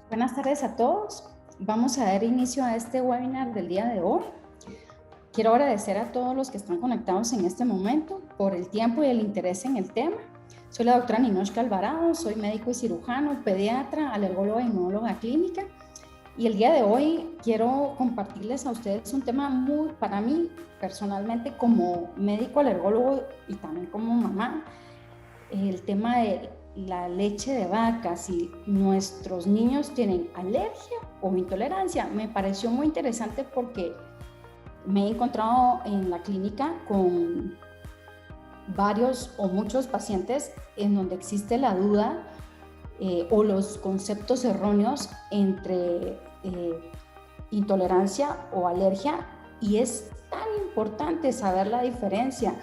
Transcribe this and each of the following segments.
Buenas tardes a todos. Vamos a dar inicio a este webinar del día de hoy. Quiero agradecer a todos los que están conectados en este momento por el tiempo y el interés en el tema. Soy la doctora Ninochka Alvarado, soy médico y cirujano, pediatra, alergóloga y inmunóloga clínica. Y el día de hoy quiero compartirles a ustedes un tema muy, para mí personalmente como médico alergólogo y también como mamá, el tema de la leche de vaca, si nuestros niños tienen alergia o intolerancia. Me pareció muy interesante porque me he encontrado en la clínica con varios o muchos pacientes en donde existe la duda o los conceptos erróneos entre intolerancia o alergia, y es tan importante saber la diferencia,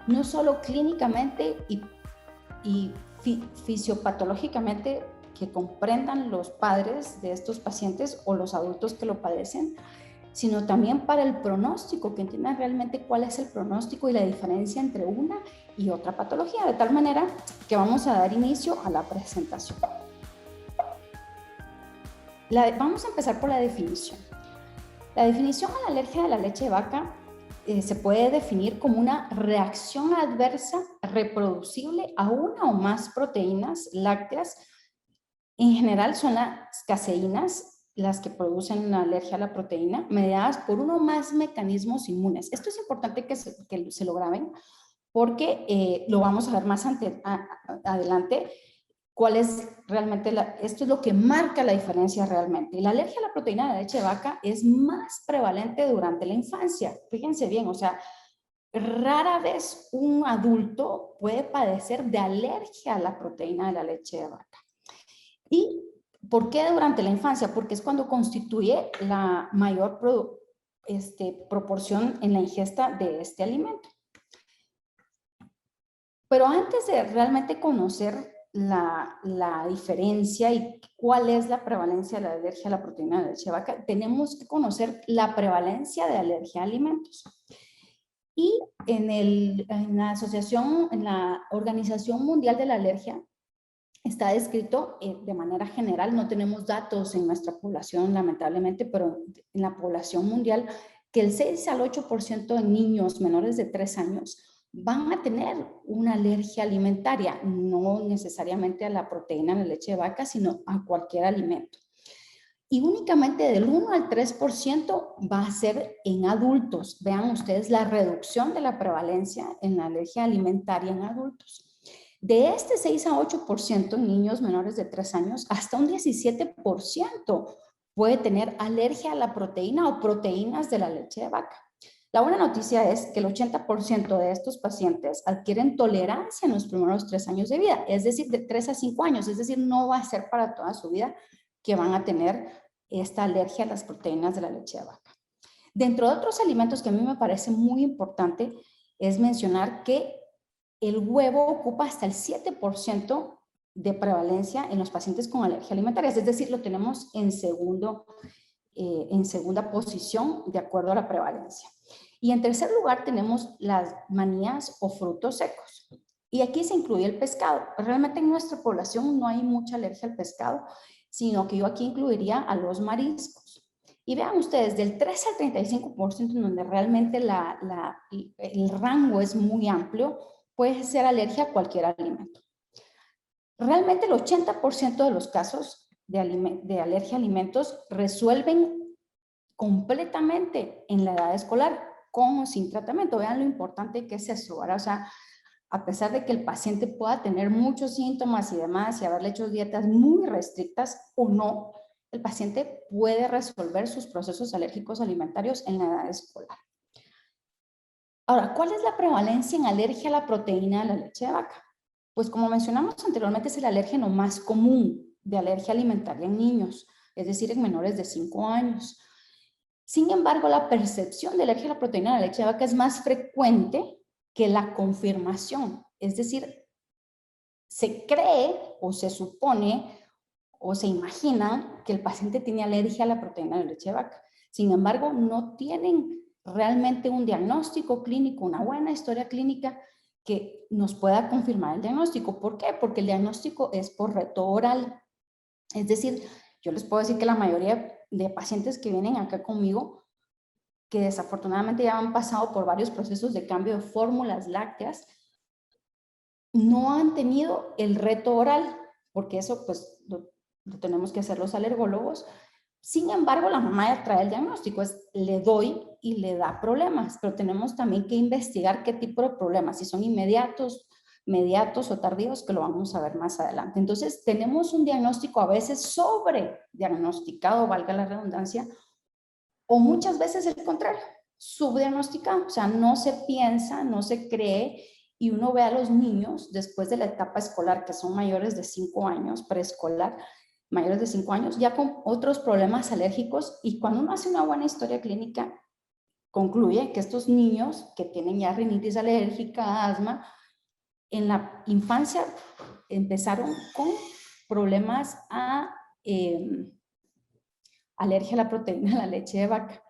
no solo clínicamente y fisiopatológicamente, que comprendan los padres de estos pacientes o los adultos que lo padecen, sino también para el pronóstico, que entiendan realmente cuál es el pronóstico y la diferencia entre una y otra patología, de tal manera que vamos a dar inicio a la presentación. Vamos a empezar por la definición. La definición a la alergia de la leche de vaca se puede definir como una reacción adversa reproducible a una o más proteínas lácteas. En general son las caseínas las que producen una alergia a la proteína, mediadas por uno o más mecanismos inmunes. Esto es importante que se lo graben, porque lo vamos a ver más adelante. ¿Cuál es realmente esto es lo que marca la diferencia realmente? La alergia a la proteína de leche de vaca es más prevalente durante la infancia. Fíjense bien, o sea, rara vez un adulto puede padecer de alergia a la proteína de la leche de vaca. ¿Y por qué durante la infancia? Porque es cuando constituye la mayor proporción en la ingesta de este alimento. Pero antes de realmente conocer la diferencia y cuál es la prevalencia de la alergia a la proteína de leche de vaca, tenemos que conocer la prevalencia de alergia a alimentos. Y en la Organización Mundial de la Alergia está descrito de manera general, no tenemos datos en nuestra población lamentablemente, pero en la población mundial, que el 6 al 8% de niños menores de 3 años van a tener una alergia alimentaria, no necesariamente a la proteína de la leche de vaca, sino a cualquier alimento. Y únicamente del 1 al 3% va a ser en adultos. Vean ustedes la reducción de la prevalencia en la alergia alimentaria en adultos. De este 6 a 8% en niños menores de 3 años, hasta un 17% puede tener alergia a la proteína o proteínas de la leche de vaca. La buena noticia es que el 80% de estos pacientes adquieren tolerancia en los primeros 3 años de vida, es decir, de 3 a 5 años, es decir, no va a ser para toda su vida que van a tener esta alergia a las proteínas de la leche de vaca. Dentro de otros alimentos que a mí me parece muy importante es mencionar que el huevo ocupa hasta el 7% de prevalencia en los pacientes con alergia alimentaria, es decir, lo tenemos en segunda posición de acuerdo a la prevalencia. Y en tercer lugar tenemos las manías o frutos secos. Y aquí se incluye el pescado. Realmente en nuestra población no hay mucha alergia al pescado, sino que yo aquí incluiría a los mariscos. Y vean ustedes, del 3 al 35%, en donde realmente el rango es muy amplio, puede ser alergia a cualquier alimento. Realmente el 80% de los casos de alergia a alimentos resuelven completamente en la edad escolar, con o sin tratamiento. Vean lo importante que es eso, ¿verdad? O sea, a pesar de que el paciente pueda tener muchos síntomas y demás y haberle hecho dietas muy restrictas o no, el paciente puede resolver sus procesos alérgicos alimentarios en la edad escolar. Ahora, ¿cuál es la prevalencia en alergia a la proteína de la leche de vaca? Pues como mencionamos anteriormente, es el alérgeno más común de alergia alimentaria en niños, es decir, en menores de 5 años. Sin embargo, la percepción de alergia a la proteína de la leche de vaca es más frecuente que la confirmación. Es decir, se cree o se supone o se imagina que el paciente tiene alergia a la proteína de la leche de vaca. Sin embargo, no tienen realmente un diagnóstico clínico, una buena historia clínica que nos pueda confirmar el diagnóstico. ¿Por qué? Porque el diagnóstico es por reto oral. Es decir, Yo les puedo decir que la mayoría de pacientes que vienen acá conmigo, que desafortunadamente ya han pasado por varios procesos de cambio de fórmulas lácteas, no han tenido el reto oral, porque eso pues lo tenemos que hacer los alergólogos. Sin embargo, la mamá ya trae el diagnóstico, le doy y le da problemas, pero tenemos también que investigar qué tipo de problemas, si son inmediatos, mediatos o tardíos, que lo vamos a ver más adelante. Entonces, tenemos un diagnóstico a veces sobre diagnosticado, valga la redundancia, o muchas veces el contrario, subdiagnosticado, o sea, no se piensa, no se cree, y uno ve a los niños después de la etapa escolar, que son mayores de 5 años, preescolar, mayores de 5 años, ya con otros problemas alérgicos, y cuando uno hace una buena historia clínica, concluye que estos niños que tienen ya rinitis alérgica, asma, en la infancia empezaron con problemas a alergia a la proteína de la leche de vaca.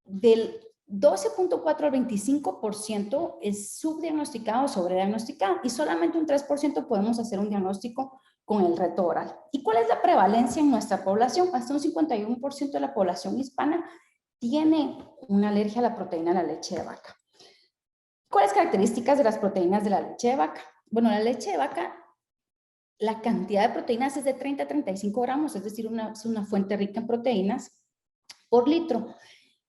Del 12.4 al 25% es subdiagnosticado o sobrediagnosticado, y solamente un 3% podemos hacer un diagnóstico con el reto oral. ¿Y cuál es la prevalencia en nuestra población? Hasta un 51% de la población hispana tiene una alergia a la proteína de la leche de vaca. ¿Cuáles características de las proteínas de la leche de vaca? Bueno, la leche de vaca, la cantidad de proteínas es de 30 a 35 gramos, es decir, es una fuente rica en proteínas por litro,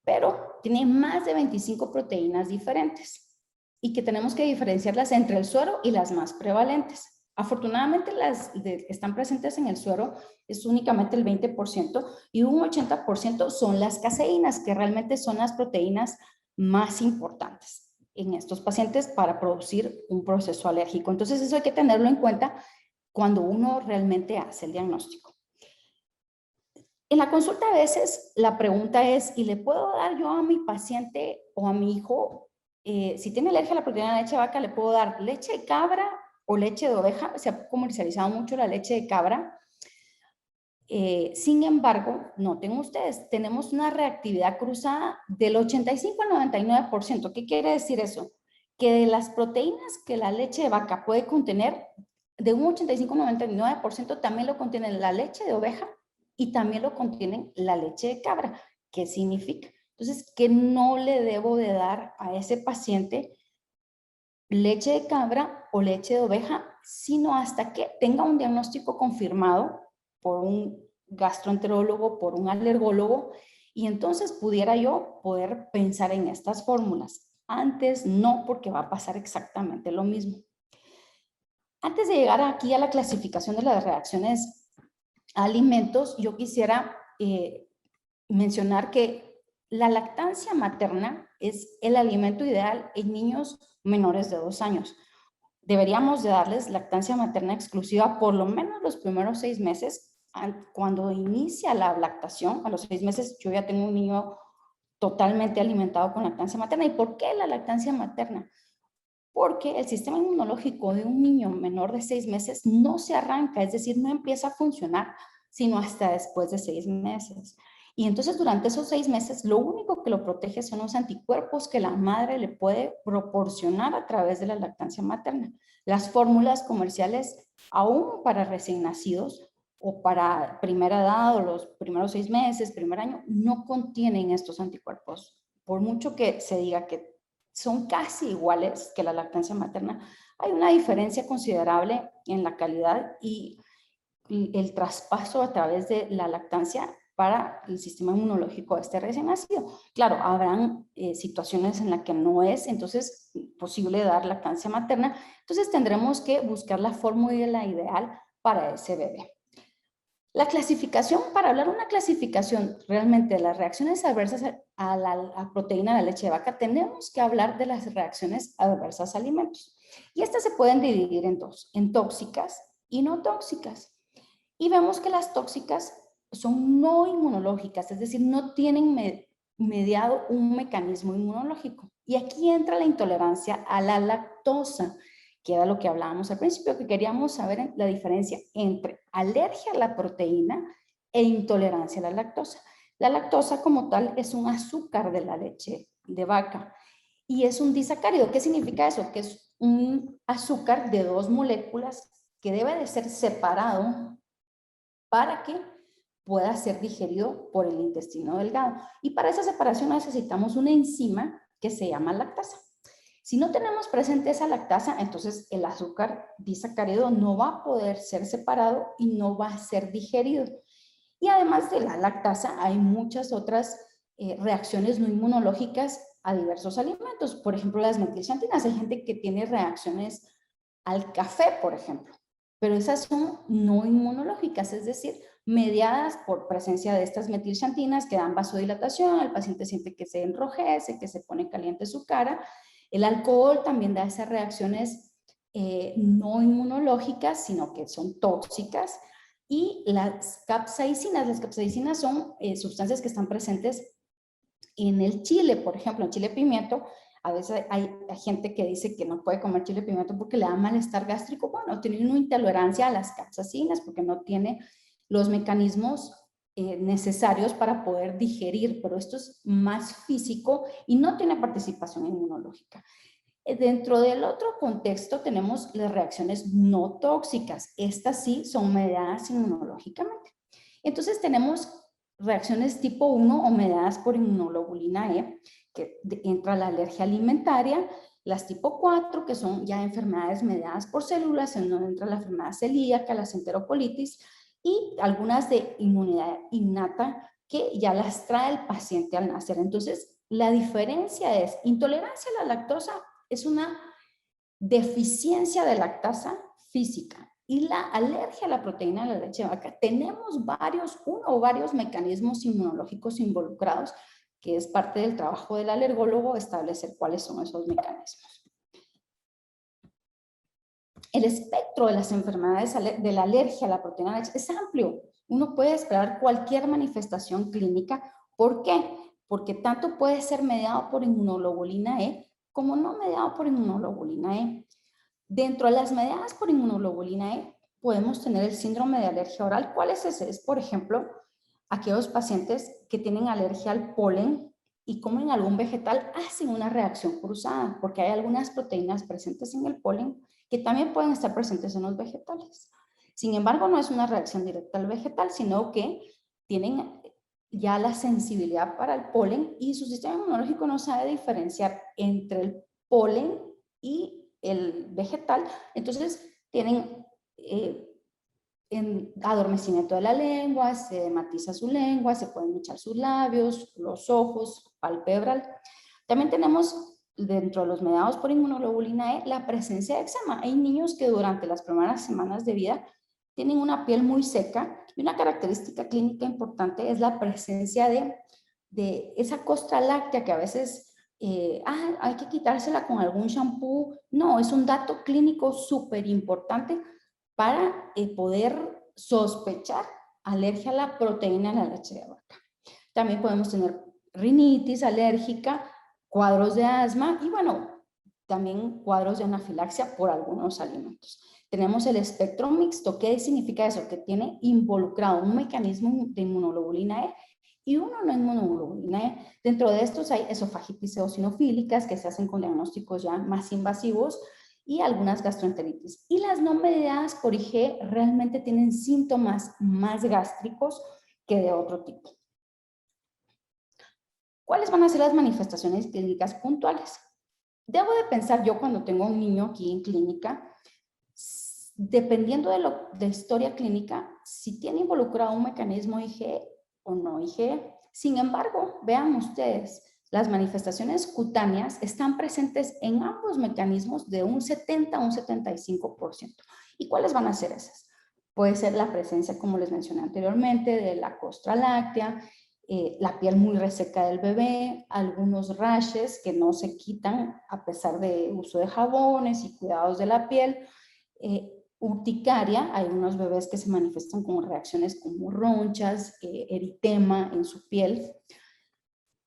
pero tiene más de 25 proteínas diferentes y que tenemos que diferenciarlas entre el suero y las más prevalentes. Afortunadamente, las que están presentes en el suero es únicamente el 20%, y un 80% son las caseínas, que realmente son las proteínas más importantes en estos pacientes para producir un proceso alérgico. Entonces, eso hay que tenerlo en cuenta cuando uno realmente hace el diagnóstico. En la consulta a veces la pregunta es, ¿y le puedo dar yo a mi paciente o a mi hijo, si tiene alergia a la proteína de leche de vaca, le puedo dar leche de cabra o leche de oveja? Se ha comercializado mucho la leche de cabra. Sin embargo, noten ustedes, tenemos una reactividad cruzada del 85 al 99%. ¿Qué quiere decir eso? Que de las proteínas que la leche de vaca puede contener, de un 85 al 99% también lo contiene la leche de oveja y también lo contiene la leche de cabra. ¿Qué significa? Entonces, que no le debo de dar a ese paciente leche de cabra o leche de oveja, sino hasta que tenga un diagnóstico confirmado por un gastroenterólogo, por un alergólogo, y entonces pudiera yo poder pensar en estas fórmulas. Antes no, porque va a pasar exactamente lo mismo. Antes de llegar aquí a la clasificación de las reacciones a alimentos, yo quisiera mencionar que la lactancia materna es el alimento ideal en niños menores de 2 años. Deberíamos de darles lactancia materna exclusiva por lo menos los primeros 6 meses. Cuando inicia la lactación, a los 6 meses yo ya tengo un niño totalmente alimentado con lactancia materna. ¿Y por qué la lactancia materna? Porque el sistema inmunológico de un niño menor de 6 meses no se arranca, es decir, no empieza a funcionar, sino hasta después de 6 meses. Y entonces durante esos 6 meses lo único que lo protege son los anticuerpos que la madre le puede proporcionar a través de la lactancia materna. Las fórmulas comerciales, aún para recién nacidos o para primera edad o los primeros 6 meses, primer año, no contienen estos anticuerpos. Por mucho que se diga que son casi iguales que la lactancia materna, hay una diferencia considerable en la calidad y el traspaso a través de la lactancia para el sistema inmunológico de este recién nacido. Claro, habrán situaciones en las que no es entonces posible dar lactancia materna, entonces tendremos que buscar la fórmula ideal para ese bebé. La clasificación, para hablar de una clasificación realmente de las reacciones adversas a la proteína de la leche de vaca, tenemos que hablar de las reacciones adversas a alimentos. Y estas se pueden dividir en dos, en tóxicas y no tóxicas. Y vemos que las tóxicas son no inmunológicas, es decir, no tienen mediado un mecanismo inmunológico. Y aquí entra la intolerancia a la lactosa, que era lo que hablábamos al principio, que queríamos saber la diferencia entre alergia a la proteína e intolerancia a la lactosa. La lactosa como tal es un azúcar de la leche de vaca y es un disacárido. ¿Qué significa eso? Que es un azúcar de 2 moléculas que debe de ser separado para que pueda ser digerido por el intestino delgado. Y para esa separación necesitamos una enzima que se llama lactasa. Si no tenemos presente esa lactasa, entonces el azúcar disacárido no va a poder ser separado y no va a ser digerido. Y además de la lactasa, hay muchas otras reacciones no inmunológicas a diversos alimentos. Por ejemplo, las metilxantinas. Hay gente que tiene reacciones al café, por ejemplo, pero esas son no inmunológicas, es decir, mediadas por presencia de estas metilxantinas que dan vasodilatación, el paciente siente que se enrojece, que se pone caliente su cara. El alcohol también da esas reacciones no inmunológicas, sino que son tóxicas. Y las capsaicinas son sustancias que están presentes en el chile, por ejemplo, en chile pimiento. A veces hay gente que dice que no puede comer chile pimiento porque le da malestar gástrico. Bueno, tiene una intolerancia a las capsaicinas porque no tiene los mecanismos necesarios para poder digerir, pero esto es más físico y no tiene participación inmunológica. Dentro del otro contexto tenemos las reacciones no tóxicas. Estas sí son mediadas inmunológicamente. Entonces tenemos reacciones tipo 1 o mediadas por inmunoglobulina E, que entra la alergia alimentaria. Las tipo 4, que son ya enfermedades mediadas por células, en donde entra la enfermedad celíaca, la enterocolitis, y algunas de inmunidad innata que ya las trae el paciente al nacer. Entonces, la diferencia es intolerancia a la lactosa es una deficiencia de lactasa física, y la alergia a la proteína de la leche de vaca tenemos uno o varios mecanismos inmunológicos involucrados, que es parte del trabajo del alergólogo establecer cuáles son esos mecanismos. El espectro de las enfermedades de la alergia a la proteína de la leche es amplio. Uno puede esperar cualquier manifestación clínica. ¿Por qué? Porque tanto puede ser mediado por inmunoglobulina E como no mediado por inmunoglobulina E. Dentro de las mediadas por inmunoglobulina E podemos tener el síndrome de alergia oral. ¿Cuál es ese? Es, por ejemplo, aquellos pacientes que tienen alergia al polen y comen algún vegetal hacen una reacción cruzada, porque hay algunas proteínas presentes en el polen que también pueden estar presentes en los vegetales. Sin embargo, no es una reacción directa al vegetal, sino que tienen ya la sensibilidad para el polen y su sistema inmunológico no sabe diferenciar entre el polen y el vegetal. Entonces tienen adormecimiento de la lengua, se edematiza su lengua, se pueden hinchar sus labios, los ojos, palpebral. También tenemos dentro de los mediados por inmunoglobulina E la presencia de eczema. Hay niños que durante las primeras semanas de vida tienen una piel muy seca, y una característica clínica importante es la presencia de esa costra láctea que a veces hay que quitársela con algún shampoo. No, es un dato clínico súper importante para poder sospechar alergia a la proteína de la leche de vaca. También podemos tener rinitis alérgica, cuadros de asma y bueno, también cuadros de anafilaxia por algunos alimentos. Tenemos el espectro mixto. ¿Qué significa eso? Que tiene involucrado un mecanismo de inmunoglobulina E y uno no inmunoglobulina E. Dentro de estos hay esofagitis eosinofílicas que se hacen con diagnósticos ya más invasivos y algunas gastroenteritis. Y las no mediadas por IG realmente tienen síntomas más gástricos que de otro tipo. ¿Cuáles van a ser las manifestaciones clínicas puntuales? Debo de pensar yo cuando tengo un niño aquí en clínica, dependiendo de la historia clínica, si tiene involucrado un mecanismo IgE o no IgE. Sin embargo, vean ustedes, las manifestaciones cutáneas están presentes en ambos mecanismos de un 70 a un 75%. ¿Y cuáles van a ser esas? Puede ser la presencia, como les mencioné anteriormente, de la costra láctea, la piel muy reseca del bebé, algunos rashes que no se quitan a pesar de uso de jabones y cuidados de la piel, urticaria. Hay unos bebés que se manifiestan con reacciones como ronchas, eritema en su piel.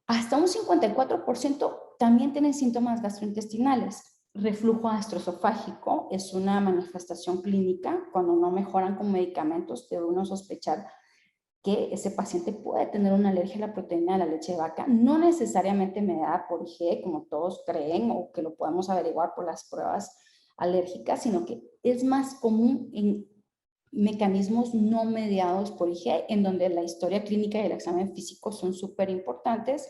Hasta un 54% también tienen síntomas gastrointestinales. Reflujo gastroesofágico es una manifestación clínica. Cuando no mejoran con medicamentos, debe uno sospechar que ese paciente puede tener una alergia a la proteína de la leche de vaca, no necesariamente mediada por IgE, como todos creen, o que lo podemos averiguar por las pruebas alérgicas, sino que es más común en mecanismos no mediados por IG, en donde la historia clínica y el examen físico son súper importantes.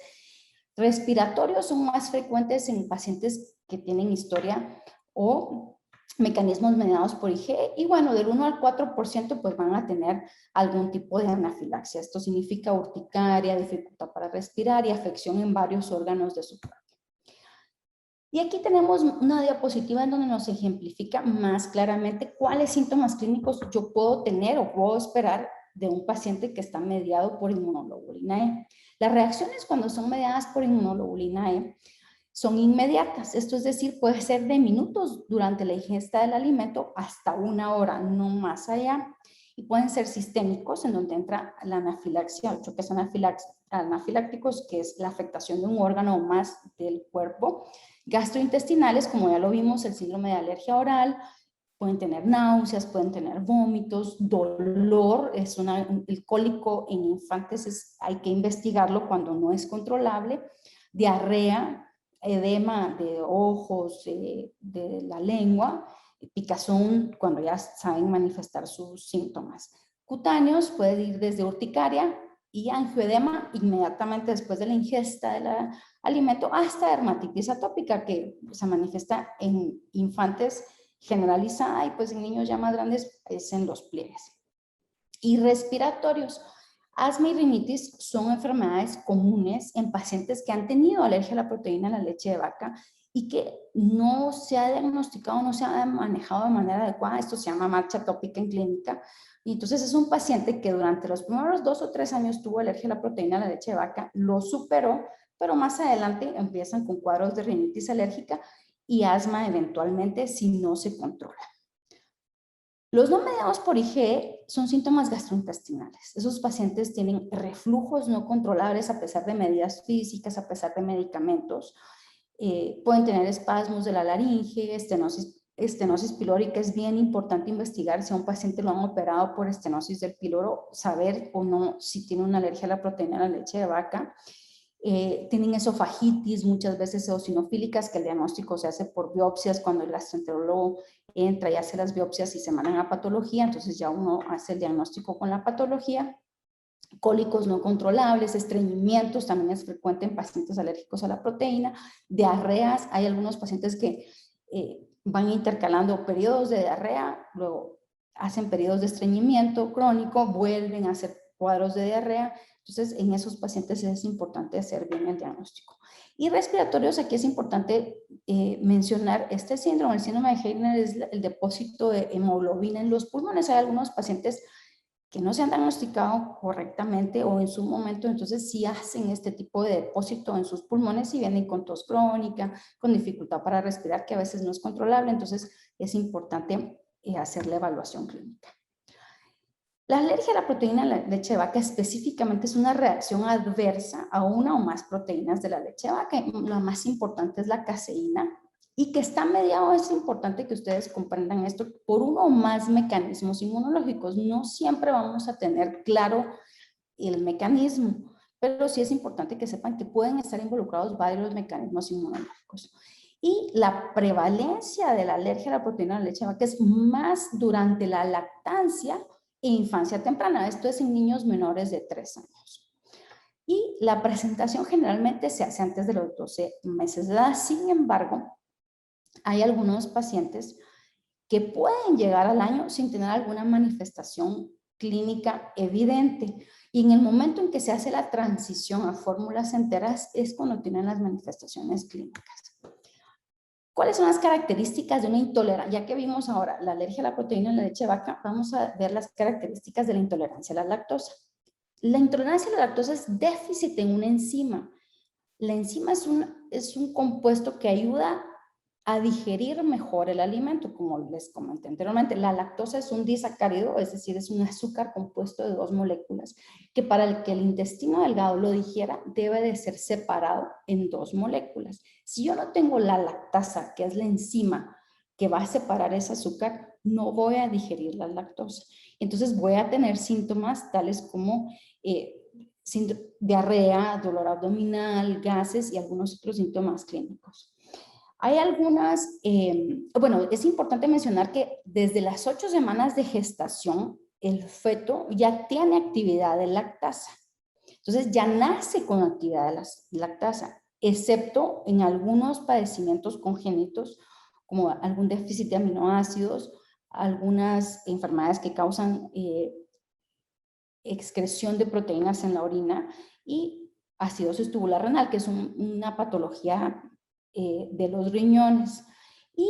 Respiratorios son más frecuentes en pacientes que tienen historia o mecanismos mediados por IG, y bueno, del 1 al 4% pues van a tener algún tipo de anafilaxia. Esto significa urticaria, dificultad para respirar y afección en varios órganos de su cuerpo. Y aquí tenemos una diapositiva en donde nos ejemplifica más claramente cuáles síntomas clínicos yo puedo tener o puedo esperar de un paciente que está mediado por inmunoglobulina E. Las reacciones cuando son mediadas por inmunoglobulina E son inmediatas, esto es decir, puede ser de minutos durante la ingesta del alimento hasta 1 hora, no más allá. Y pueden ser sistémicos, en donde entra la anafilaxia, choques anafilácticos, que es la afectación de un órgano o más del cuerpo. Gastrointestinales, como ya lo vimos, el síndrome de alergia oral, pueden tener náuseas, pueden tener vómitos, dolor, el cólico en infantes hay que investigarlo cuando no es controlable, diarrea, edema de ojos, de la lengua, picazón cuando ya saben manifestar sus síntomas. Cutáneos puede ir desde urticaria y angioedema inmediatamente después de la ingesta del alimento hasta dermatitis atópica que se manifiesta en infantes generalizada y pues en niños ya más grandes es en los pliegues. Y respiratorios. Asma y rinitis son enfermedades comunes en pacientes que han tenido alergia a la proteína de la leche de vaca y que no se ha diagnosticado, no se ha manejado de manera adecuada. Esto se llama marcha atópica en clínica. Y entonces es un paciente que durante los primeros 2 o 3 años tuvo alergia a la proteína de la leche de vaca, lo superó, pero más adelante empiezan con cuadros de rinitis alérgica y asma eventualmente si no se controla. Los no mediados por IgE son síntomas gastrointestinales. Esos pacientes tienen reflujos no controlables a pesar de medidas físicas, a pesar de medicamentos. Pueden tener espasmos de la laringe, estenosis pilórica. Es bien importante investigar si a un paciente lo han operado por estenosis del píloro, saber o no si tiene una alergia a la proteína de la leche de vaca. Tienen esofagitis, muchas veces eosinofílicas, que el diagnóstico se hace por biopsias cuando el gastroenterólogo entra y hace las biopsias y se mandan a patología, entonces ya uno hace el diagnóstico con la patología. Cólicos no controlables, estreñimientos, también es frecuente en pacientes alérgicos a la proteína, diarreas, hay algunos pacientes que van intercalando periodos de diarrea, luego hacen periodos de estreñimiento crónico, vuelven a hacer cuadros de diarrea. Entonces, en esos pacientes es importante hacer bien el diagnóstico. Y respiratorios, aquí es importante mencionar este síndrome. El síndrome de Heitner es el depósito de hemoglobina en los pulmones. Hay algunos pacientes que no se han diagnosticado correctamente o en su momento, entonces sí hacen este tipo de depósito en sus pulmones y vienen con tos crónica, con dificultad para respirar, que a veces no es controlable. Entonces es importante hacer la evaluación clínica. La alergia a la proteína de la leche de vaca específicamente es una reacción adversa a una o más proteínas de la leche de vaca. La más importante es la caseína y que está mediado, es importante que ustedes comprendan esto, por uno o más mecanismos inmunológicos. No siempre vamos a tener claro el mecanismo, pero sí es importante que sepan que pueden estar involucrados varios mecanismos inmunológicos. Y la prevalencia de la alergia a la proteína de la leche de vaca es más durante la lactancia e infancia temprana. Esto es en niños menores de 3 años. Y la presentación generalmente se hace antes de los 12 meses de edad. Sin embargo, hay algunos pacientes que pueden llegar al año sin tener alguna manifestación clínica evidente. Y en el momento en que se hace la transición a fórmulas enteras es cuando tienen las manifestaciones clínicas. ¿Cuáles son las características de una intolerancia? Ya que vimos ahora la alergia a la proteína en la leche de vaca, vamos a ver las características de la intolerancia a la lactosa. La intolerancia a la lactosa es déficit en una enzima. La enzima es un compuesto que ayuda a digerir mejor el alimento, como les comenté anteriormente. La lactosa es un disacárido, es decir, es un azúcar compuesto de 2 moléculas, que para el que el intestino delgado lo digiera, debe de ser separado en 2 moléculas. Si yo no tengo la lactasa, que es la enzima que va a separar ese azúcar, no voy a digerir la lactosa. Entonces voy a tener síntomas tales como diarrea, dolor abdominal, gases y algunos otros síntomas clínicos. Hay algunas, bueno, es importante mencionar que desde las 8 semanas de gestación, el feto ya tiene actividad de lactasa. Entonces ya nace con actividad de la lactasa, excepto en algunos padecimientos congénitos, como algún déficit de aminoácidos, algunas enfermedades que causan excreción de proteínas en la orina y acidosis tubular renal, que es una patología de los riñones. Y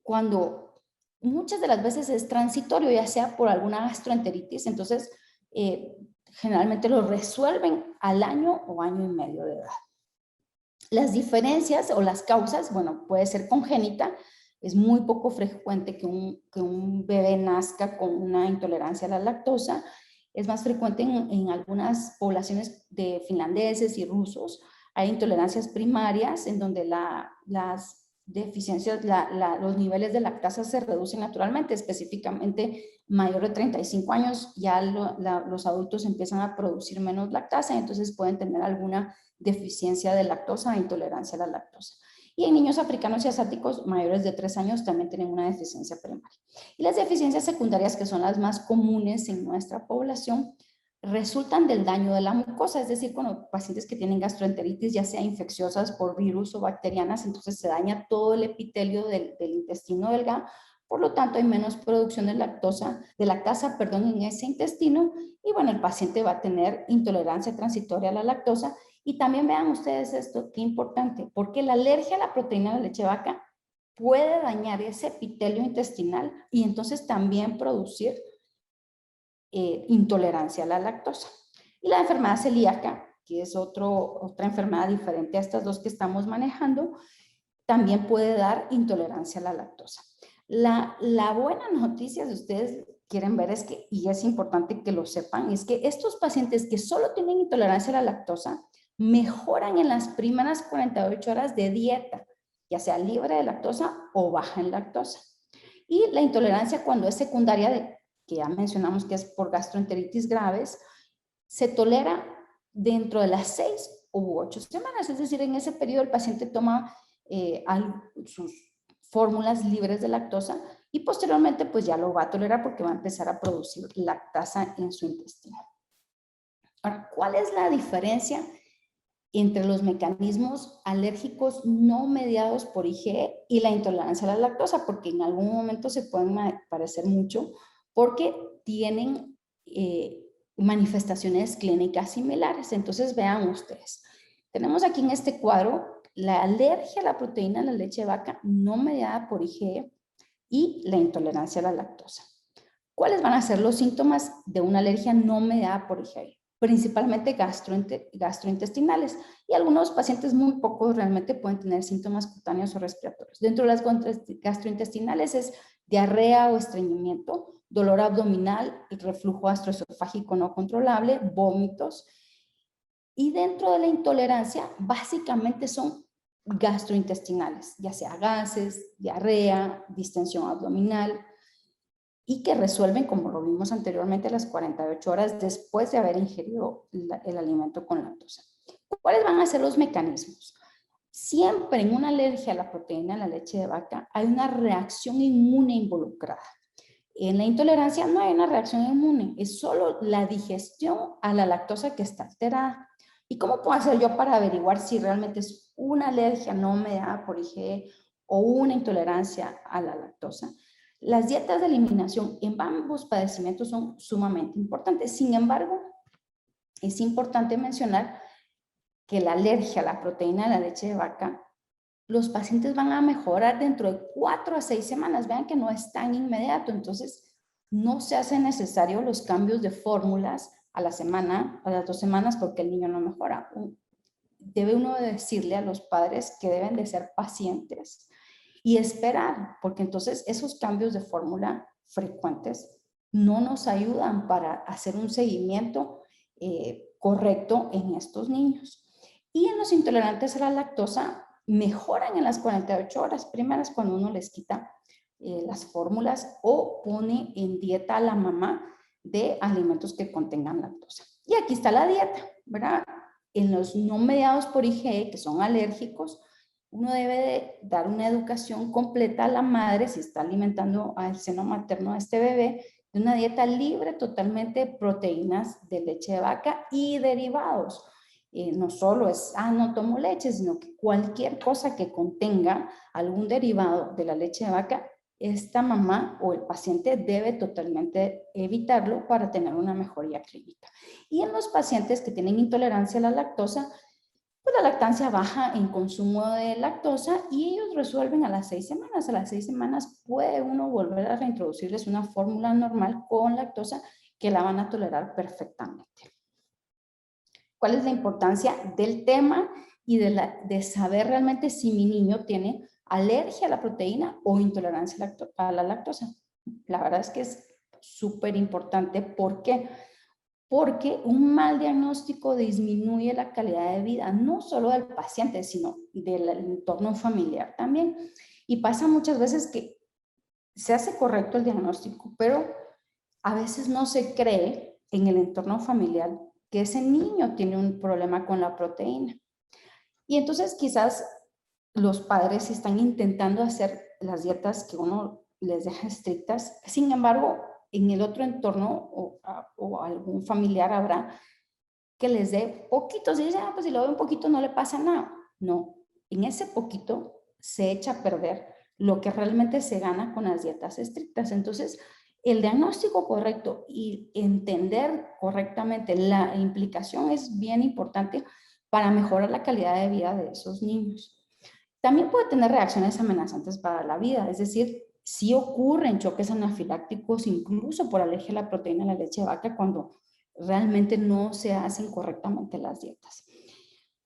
cuando muchas de las veces es transitorio, ya sea por alguna gastroenteritis, entonces generalmente lo resuelven al año o año y medio de edad. Las diferencias o las causas, bueno, puede ser congénita. Es muy poco frecuente que un bebé nazca con una intolerancia a la lactosa. Es más frecuente en algunas poblaciones de finlandeses y rusos. Hay intolerancias primarias en donde las deficiencias, los niveles de lactasa se reducen naturalmente, específicamente mayor de 35 años, ya los adultos empiezan a producir menos lactasa, entonces pueden tener alguna deficiencia de lactosa e intolerancia a la lactosa. Y en niños africanos y asiáticos mayores de 3 años también tienen una deficiencia primaria. Y las deficiencias secundarias, que son las más comunes en nuestra población, resultan del daño de la mucosa, es decir, cuando pacientes que tienen gastroenteritis, ya sea infecciosas por virus o bacterianas, entonces se daña todo el epitelio del intestino delgado, por lo tanto hay menos producción de lactasa, en ese intestino, y bueno, el paciente va a tener intolerancia transitoria a la lactosa. Y también vean ustedes esto, qué importante, porque la alergia a la proteína de la leche de vaca puede dañar ese epitelio intestinal y entonces también producir intolerancia a la lactosa. Y la enfermedad celíaca, que es otra enfermedad diferente a estas dos que estamos manejando, también puede dar intolerancia a la lactosa. La buena noticia, si ustedes quieren ver, es que, y es importante que lo sepan, es que estos pacientes que solo tienen intolerancia a la lactosa mejoran en las primeras 48 horas de dieta, ya sea libre de lactosa o baja en lactosa. Y la intolerancia, cuando es secundaria, que ya mencionamos que es por gastroenteritis graves, se tolera dentro de las 6 u 8 semanas, es decir, en ese periodo el paciente toma sus fórmulas libres de lactosa y posteriormente pues ya lo va a tolerar porque va a empezar a producir lactasa en su intestino. Ahora, ¿cuál es la diferencia entre los mecanismos alérgicos no mediados por IgE y la intolerancia a la lactosa? Porque en algún momento se pueden parecer mucho porque tienen manifestaciones clínicas similares. Entonces vean ustedes, tenemos aquí en este cuadro la alergia a la proteína de la leche de vaca no mediada por IgE y la intolerancia a la lactosa. ¿Cuáles van a ser los síntomas de una alergia no mediada por IgE? Principalmente gastrointestinales, y algunos pacientes, muy pocos realmente, pueden tener síntomas cutáneos o respiratorios. Dentro de las gastrointestinales es diarrea o estreñimiento, dolor abdominal, reflujo gastroesofágico no controlable, vómitos. Y dentro de la intolerancia, básicamente son gastrointestinales, ya sea gases, diarrea, distensión abdominal, y que resuelven, como lo vimos anteriormente, a las 48 horas después de haber ingerido el alimento con lactosa. ¿Cuáles van a ser los mecanismos? Siempre en una alergia a la proteína de la leche de vaca hay una reacción inmune involucrada. En la intolerancia no hay una reacción inmune, es solo la digestión a la lactosa que está alterada. ¿Y cómo puedo hacer yo para averiguar si realmente es una alergia no mediada por IgE o una intolerancia a la lactosa? Las dietas de eliminación en ambos padecimientos son sumamente importantes. Sin embargo, es importante mencionar que la alergia a la proteína de la leche de vaca, los pacientes van a mejorar dentro de 4 a 6 semanas. Vean que no es tan inmediato, entonces no se hace necesario los cambios de fórmulas a la semana, a las 2 semanas, porque el niño no mejora. Debe uno decirle a los padres que deben de ser pacientes y esperar, porque entonces esos cambios de fórmula frecuentes no nos ayudan para hacer un seguimiento correcto en estos niños. Y en los intolerantes a la lactosa mejoran en las 48 horas primeras cuando uno les quita las fórmulas o pone en dieta a la mamá de alimentos que contengan lactosa. Y aquí está la dieta, ¿verdad? En los no mediados por IgE, que son alérgicos, uno debe de dar una educación completa a la madre si está alimentando al seno materno a este bebé, de una dieta libre totalmente de proteínas de leche de vaca y derivados. No solo es, no tomo leche, sino que cualquier cosa que contenga algún derivado de la leche de vaca, esta mamá o el paciente debe totalmente evitarlo para tener una mejoría clínica. Y en los pacientes que tienen intolerancia a la lactosa, pues la lactancia baja en consumo de lactosa y ellos resuelven a las 6 semanas. A las 6 semanas puede uno volver a reintroducirles una fórmula normal con lactosa que la van a tolerar perfectamente. ¿Cuál es la importancia del tema y de saber realmente si mi niño tiene alergia a la proteína o intolerancia a la lactosa? La verdad es que es súper importante. ¿Por qué? Porque un mal diagnóstico disminuye la calidad de vida, no solo del paciente, sino del entorno familiar también. Y pasa muchas veces que se hace correcto el diagnóstico, pero a veces no se cree en el entorno familiar que ese niño tiene un problema con la proteína. Y entonces quizás los padres están intentando hacer las dietas que uno les deja estrictas, sin embargo, en el otro entorno o algún familiar habrá que les dé poquitos y dicen, pues si lo doy un poquito no le pasa nada. No, en ese poquito se echa a perder lo que realmente se gana con las dietas estrictas. Entonces, el diagnóstico correcto y entender correctamente la implicación es bien importante para mejorar la calidad de vida de esos niños. También puede tener reacciones amenazantes para la vida, es decir, sí ocurren choques anafilácticos incluso por alergia a la proteína de la leche de vaca cuando realmente no se hacen correctamente las dietas.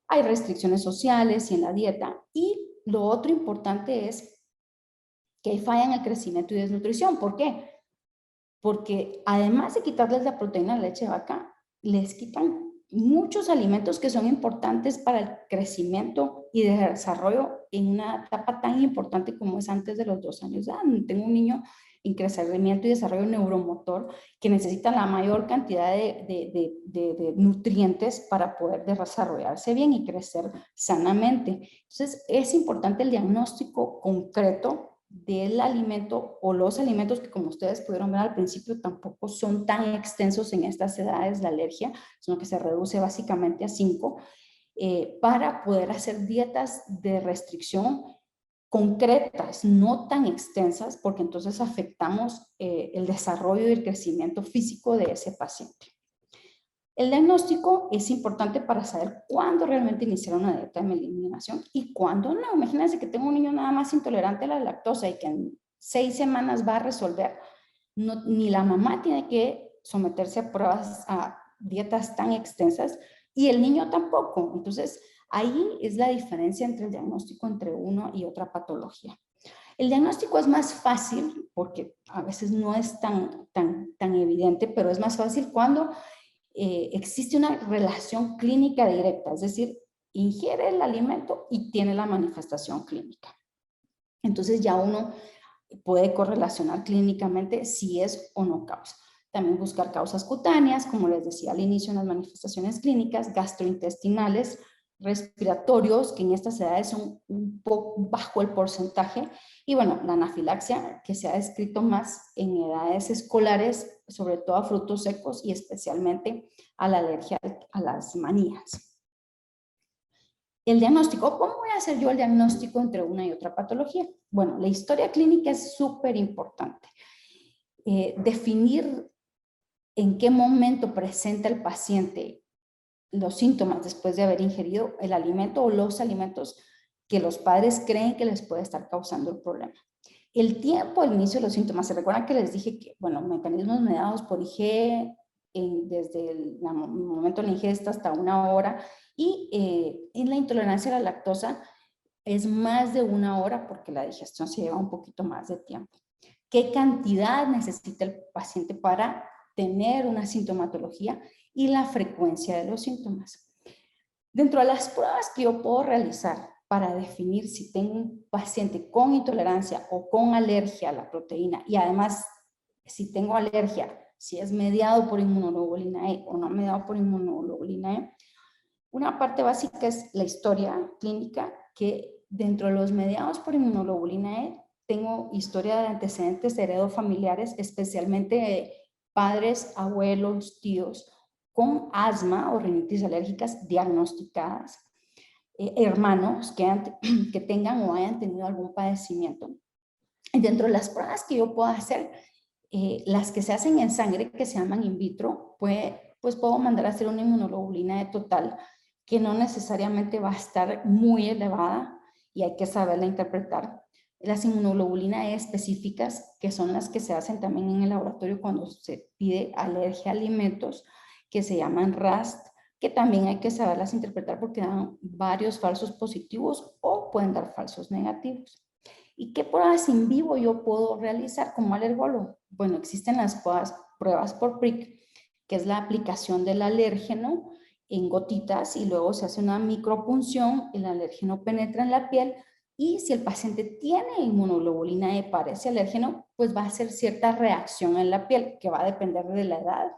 Hay restricciones sociales y en la dieta. Y lo otro importante es que hay falla en el crecimiento y desnutrición. ¿Por qué? Porque además de quitarles la proteína de la leche de vaca, les quitan muchos alimentos que son importantes para el crecimiento y desarrollo en una etapa tan importante como es antes de los 2 años de edad. Tengo un niño en crecimiento y desarrollo neuromotor que necesita la mayor cantidad de nutrientes para poder desarrollarse bien y crecer sanamente. Entonces, es importante el diagnóstico concreto del alimento o los alimentos que, como ustedes pudieron ver al principio, tampoco son tan extensos en estas edades la alergia, sino que se reduce básicamente a 5, para poder hacer dietas de restricción concretas, no tan extensas, porque entonces afectamos el desarrollo y el crecimiento físico de ese paciente. El diagnóstico es importante para saber cuándo realmente iniciar una dieta de eliminación y cuándo no. Imagínense que tengo un niño nada más intolerante a la lactosa y que en 6 semanas va a resolver. No, ni la mamá tiene que someterse a pruebas, a dietas tan extensas, y el niño tampoco. Entonces, ahí es la diferencia entre el diagnóstico entre una y otra patología. El diagnóstico es más fácil, porque a veces no es tan evidente, pero es más fácil cuando existe una relación clínica directa, es decir, ingiere el alimento y tiene la manifestación clínica. Entonces ya uno puede correlacionar clínicamente si es o no causa. También buscar causas cutáneas, como les decía al inicio en las manifestaciones clínicas, gastrointestinales, respiratorios, que en estas edades son un poco bajo el porcentaje, y bueno, la anafilaxia, que se ha descrito más en edades escolares, sobre todo a frutos secos y especialmente a la alergia a las manías. El diagnóstico, ¿cómo voy a hacer yo el diagnóstico entre una y otra patología? Bueno, la historia clínica es súper importante. Definir en qué momento presenta el paciente los síntomas después de haber ingerido el alimento o los alimentos que los padres creen que les puede estar causando el problema. El tiempo al inicio de los síntomas, ¿se recuerdan que les dije que, bueno, mecanismos mediados por IgE, desde el momento de la ingesta hasta 1 hora, y en la intolerancia a la lactosa es más de 1 hora porque la digestión se lleva un poquito más de tiempo. ¿Qué cantidad necesita el paciente para tener una sintomatología y la frecuencia de los síntomas? Dentro de las pruebas que yo puedo realizar para definir si tengo un paciente con intolerancia o con alergia a la proteína, y además si tengo alergia, si es mediado por inmunoglobulina E o no mediado por inmunoglobulina E, una parte básica es la historia clínica, que dentro de los mediados por inmunoglobulina E, tengo historia de antecedentes heredofamiliares, especialmente de padres, abuelos, tíos, con asma o rinitis alérgicas diagnosticadas, hermanos que tengan o hayan tenido algún padecimiento. Y dentro de las pruebas que yo puedo hacer, las que se hacen en sangre, que se llaman in vitro, pues puedo mandar a hacer una inmunoglobulina E total, que no necesariamente va a estar muy elevada y hay que saberla interpretar. Las inmunoglobulina E específicas, que son las que se hacen también en el laboratorio cuando se pide alergia a alimentos, que se llaman RAST, que también hay que saberlas interpretar porque dan varios falsos positivos o pueden dar falsos negativos. ¿Y qué pruebas in vivo yo puedo realizar como alergólogo? Bueno, existen las pruebas por prick, que es la aplicación del alérgeno en gotitas y luego se hace una micropunción, el alérgeno penetra en la piel y si el paciente tiene inmunoglobulina E para ese alérgeno, pues va a hacer cierta reacción en la piel que va a depender de la edad,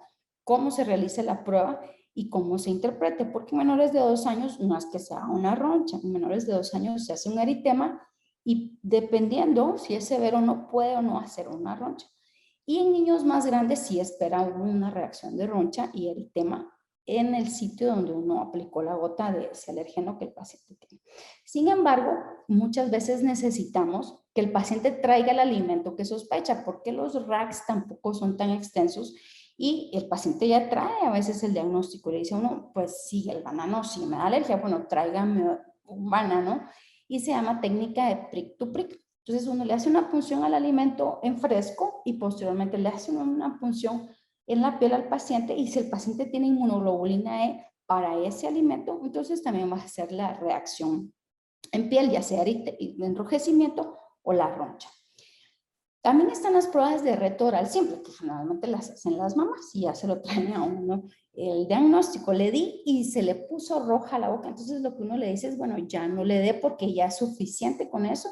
cómo se realice la prueba y cómo se interprete, porque en menores de 2 años no es que sea una roncha, en menores de 2 años se hace un eritema y dependiendo si es severo no puede o no hacer una roncha. Y en niños más grandes sí espera una reacción de roncha y eritema en el sitio donde uno aplicó la gota de ese alérgeno que el paciente tiene. Sin embargo, muchas veces necesitamos que el paciente traiga el alimento que sospecha, porque los RACs tampoco son tan extensos y el paciente ya trae a veces el diagnóstico. Le dice a uno, pues sí, el banano sí me da alergia, bueno, tráigame un banano y se llama técnica de prick to prick. Entonces uno le hace una punción al alimento en fresco y posteriormente le hace una punción en la piel al paciente y si el paciente tiene inmunoglobulina E para ese alimento, entonces también va a hacer la reacción en piel, ya sea de enrojecimiento o la roncha. También están las pruebas de reto oral simple, que generalmente las hacen las mamás y ya se lo traen a uno. El diagnóstico le di y se le puso roja la boca, entonces lo que uno le dice es, bueno, ya no le dé porque ya es suficiente con eso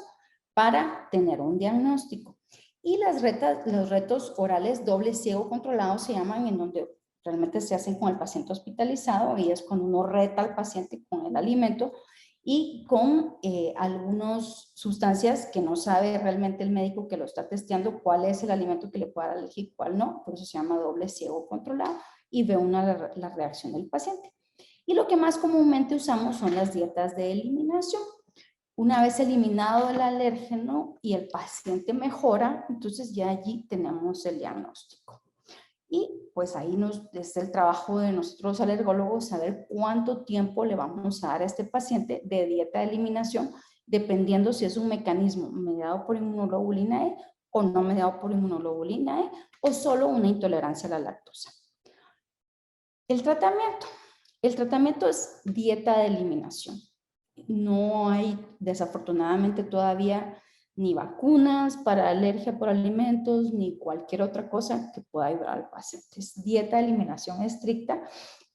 para tener un diagnóstico. Y los retos orales doble ciego controlados se llaman, en donde realmente se hacen con el paciente hospitalizado y es cuando uno reta al paciente con el alimento y con algunas sustancias que no sabe realmente el médico que lo está testeando cuál es el alimento que le puede dar alergia y cuál no, por eso se llama doble ciego controlado y ve la reacción del paciente. Y lo que más comúnmente usamos son las dietas de eliminación. Una vez eliminado el alérgeno y el paciente mejora, entonces ya allí tenemos el diagnóstico. Y pues ahí es el trabajo de nosotros alergólogos saber cuánto tiempo le vamos a dar a este paciente de dieta de eliminación, dependiendo si es un mecanismo mediado por inmunoglobulina E o no mediado por inmunoglobulina E o solo una intolerancia a la lactosa. El tratamiento es dieta de eliminación. No hay desafortunadamente todavía ni vacunas para alergia por alimentos, ni cualquier otra cosa que pueda ayudar al paciente. Es dieta de eliminación estricta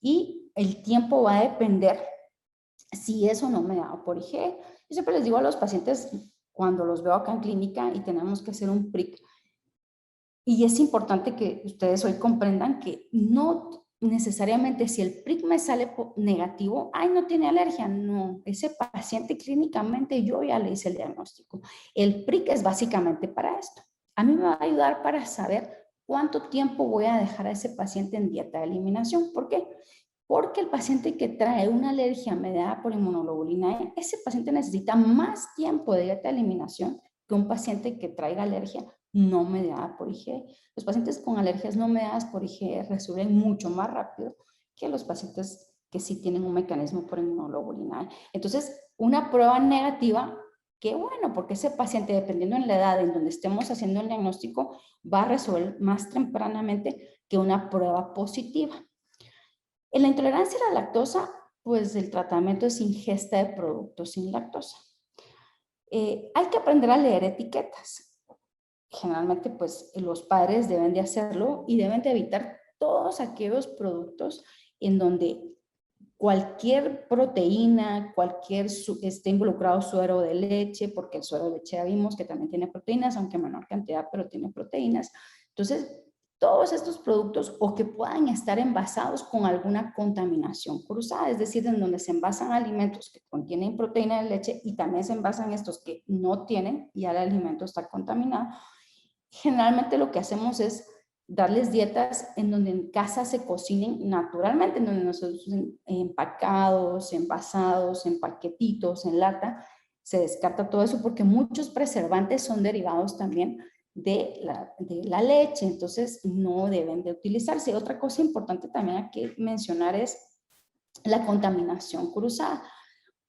y el tiempo va a depender si es o no mediado por IgE. Yo siempre les digo a los pacientes cuando los veo acá en clínica y tenemos que hacer un prick, y es importante que ustedes hoy comprendan que no necesariamente si el prick me sale negativo, ay, no tiene alergia. No, ese paciente clínicamente yo ya le hice el diagnóstico. El prick es básicamente para esto. A mí me va a ayudar para saber cuánto tiempo voy a dejar a ese paciente en dieta de eliminación. ¿Por qué? Porque el paciente que trae una alergia mediada por inmunoglobulina E, ese paciente necesita más tiempo de dieta de eliminación que un paciente que traiga alergia no mediada por IgE. Los pacientes con alergias no mediadas por IgE resuelven mucho más rápido que los pacientes que sí tienen un mecanismo por inmunoglobulina E. Entonces, una prueba negativa, qué bueno, porque ese paciente, dependiendo en la edad en donde estemos haciendo el diagnóstico, va a resolver más tempranamente que una prueba positiva. En la intolerancia a la lactosa, pues el tratamiento es ingesta de productos sin lactosa. Hay que aprender a leer etiquetas. Generalmente, pues los padres deben de hacerlo y deben de evitar todos aquellos productos en donde cualquier proteína, esté involucrado suero de leche, porque el suero de leche ya vimos que también tiene proteínas, aunque en menor cantidad, pero tiene proteínas. Entonces, todos estos productos o que puedan estar envasados con alguna contaminación cruzada, es decir, en donde se envasan alimentos que contienen proteína de leche y también se envasan estos que no tienen, y ya el alimento está contaminado. Generalmente lo que hacemos es darles dietas en donde en casa se cocinen naturalmente, en donde nosotros empacados, envasados, en paquetitos, en lata, se descarta todo eso porque muchos preservantes son derivados también de la leche, entonces no deben de utilizarse. Otra cosa importante también hay que mencionar es la contaminación cruzada.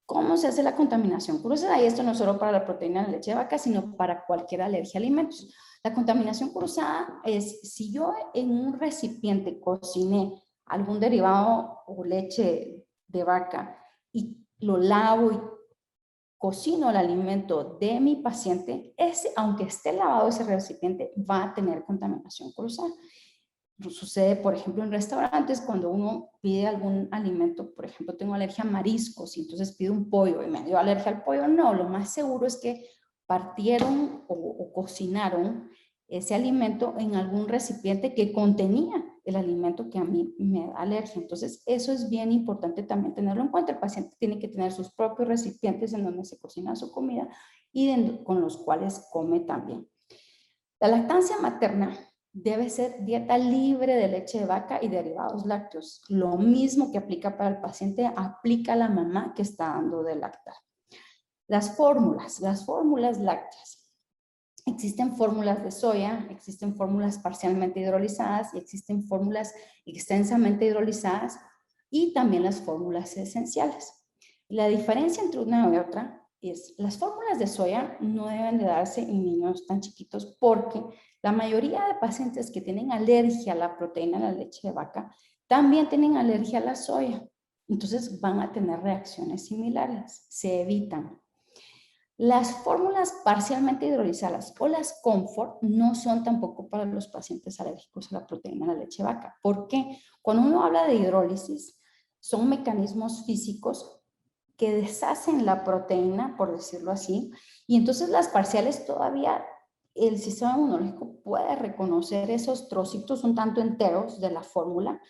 ¿Cómo se hace la contaminación cruzada? Y esto no solo para la proteína de leche de vaca, sino para cualquier alergia a alimentos. La contaminación cruzada es si yo en un recipiente cociné algún derivado o leche de vaca y lo lavo y cocino el alimento de mi paciente, aunque esté lavado ese recipiente, va a tener contaminación cruzada. Sucede, por ejemplo, en restaurantes cuando uno pide algún alimento, por ejemplo, tengo alergia a mariscos y entonces pido un pollo y me dio alergia al pollo. No, lo más seguro es que partieron o cocinaron ese alimento en algún recipiente que contenía el alimento que a mí me da alergia. Entonces, eso es bien importante también tenerlo en cuenta. El paciente tiene que tener sus propios recipientes en donde se cocina su comida y con los cuales come también. La lactancia materna debe ser dieta libre de leche de vaca y derivados lácteos. Lo mismo que aplica para el paciente, aplica a la mamá que está dando de lactar. Las fórmulas lácteas. Existen fórmulas de soya, existen fórmulas parcialmente hidrolizadas y existen fórmulas extensamente hidrolizadas y también las fórmulas esenciales. La diferencia entre una y otra es las fórmulas de soya no deben de darse en niños tan chiquitos porque la mayoría de pacientes que tienen alergia a la proteína de la leche de vaca también tienen alergia a la soya. Entonces van a tener reacciones similares, se evitan. Las fórmulas parcialmente hidrolizadas o las Comfort no son tampoco para los pacientes alérgicos a la proteína de la leche de vaca. ¿Por qué? Cuando uno habla de hidrólisis, son mecanismos físicos que deshacen la proteína, por decirlo así, y entonces las parciales todavía el sistema inmunológico puede reconocer esos trocitos un tanto enteros de la fórmula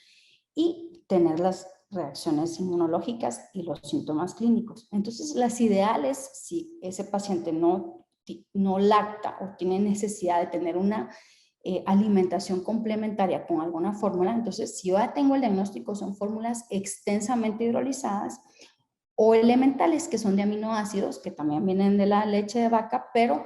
y tener las reacciones inmunológicas y los síntomas clínicos. Entonces, las ideales, si ese paciente no lacta o tiene necesidad de tener una alimentación complementaria con alguna fórmula, entonces si yo ya tengo el diagnóstico, son fórmulas extensamente hidrolizadas o elementales, que son de aminoácidos, que también vienen de la leche de vaca, pero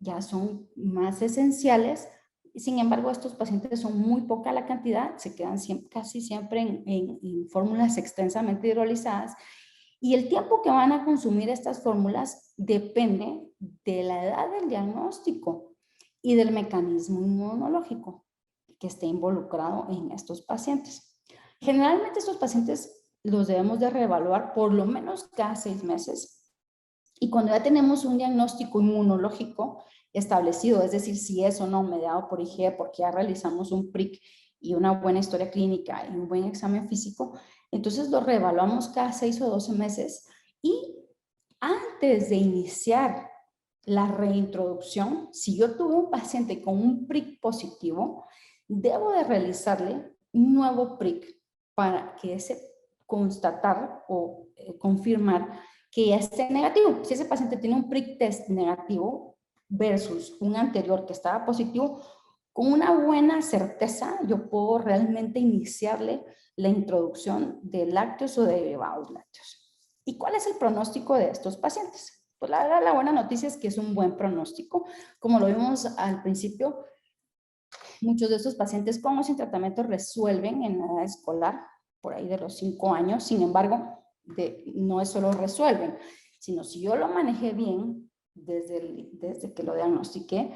ya son más esenciales. Sin embargo, estos pacientes son muy poca la cantidad, se quedan casi siempre en fórmulas extensamente hidrolizadas, y el tiempo que van a consumir estas fórmulas depende de la edad del diagnóstico y del mecanismo inmunológico que esté involucrado en estos pacientes. Generalmente estos pacientes los debemos de reevaluar por lo menos cada 6 meses, y cuando ya tenemos un diagnóstico inmunológico establecido, es decir, si es o no mediado por IgE, porque ya realizamos un PRIC y una buena historia clínica y un buen examen físico, entonces lo reevaluamos cada 6 o 12 meses, y antes de iniciar la reintroducción, si yo tuve un paciente con un PRIC positivo, debo de realizarle un nuevo PRIC para que constatar o confirmar que ya esté negativo. Si ese paciente tiene un PRIC test negativo versus un anterior que estaba positivo, con una buena certeza yo puedo realmente iniciarle la introducción de lácteos o de derivados lácteos. ¿Y cuál es el pronóstico de estos pacientes? Pues la buena noticia es que es un buen pronóstico. Como lo vimos al principio, muchos de estos pacientes con o sin tratamiento resuelven en la edad escolar, por ahí de los 5 años. Sin embargo, no es solo resuelven, sino si yo lo manejé bien desde que lo diagnostiqué,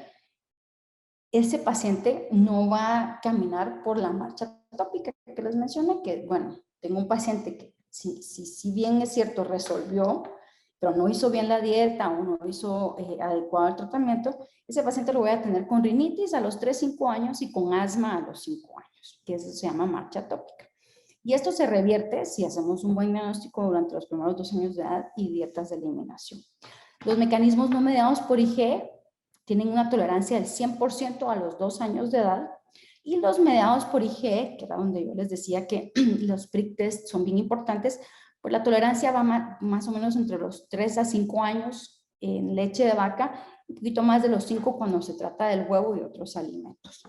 ese paciente no va a caminar por la marcha tópica que les mencioné, que bueno, tengo un paciente que si bien es cierto resolvió, pero no hizo bien la dieta o no hizo adecuado el tratamiento, ese paciente lo voy a tener con rinitis a los 3, 5 años y con asma a los 5 años, que eso se llama marcha tópica. Y esto se revierte si hacemos un buen diagnóstico durante los primeros 2 años de edad y dietas de eliminación. Los mecanismos no mediados por IgE tienen una tolerancia del 100% a los 2 años de edad. Y los mediados por IgE, que era donde yo les decía que los prick test son bien importantes, pues la tolerancia va más o menos entre los 3 a 5 años en leche de vaca, un poquito más de los 5 cuando se trata del huevo y otros alimentos.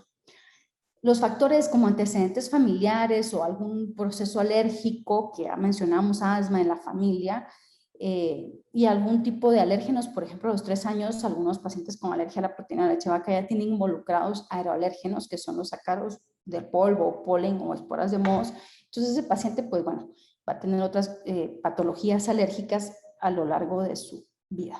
Los factores como antecedentes familiares o algún proceso alérgico, que ya mencionamos asma en la familia, y algún tipo de alérgenos, por ejemplo, a los 3 años, algunos pacientes con alergia a la proteína de leche de vaca ya tienen involucrados aeroalérgenos, que son los ácaros del polvo, polen o esporas de mohos. Entonces ese paciente, pues bueno, va a tener otras patologías alérgicas a lo largo de su vida.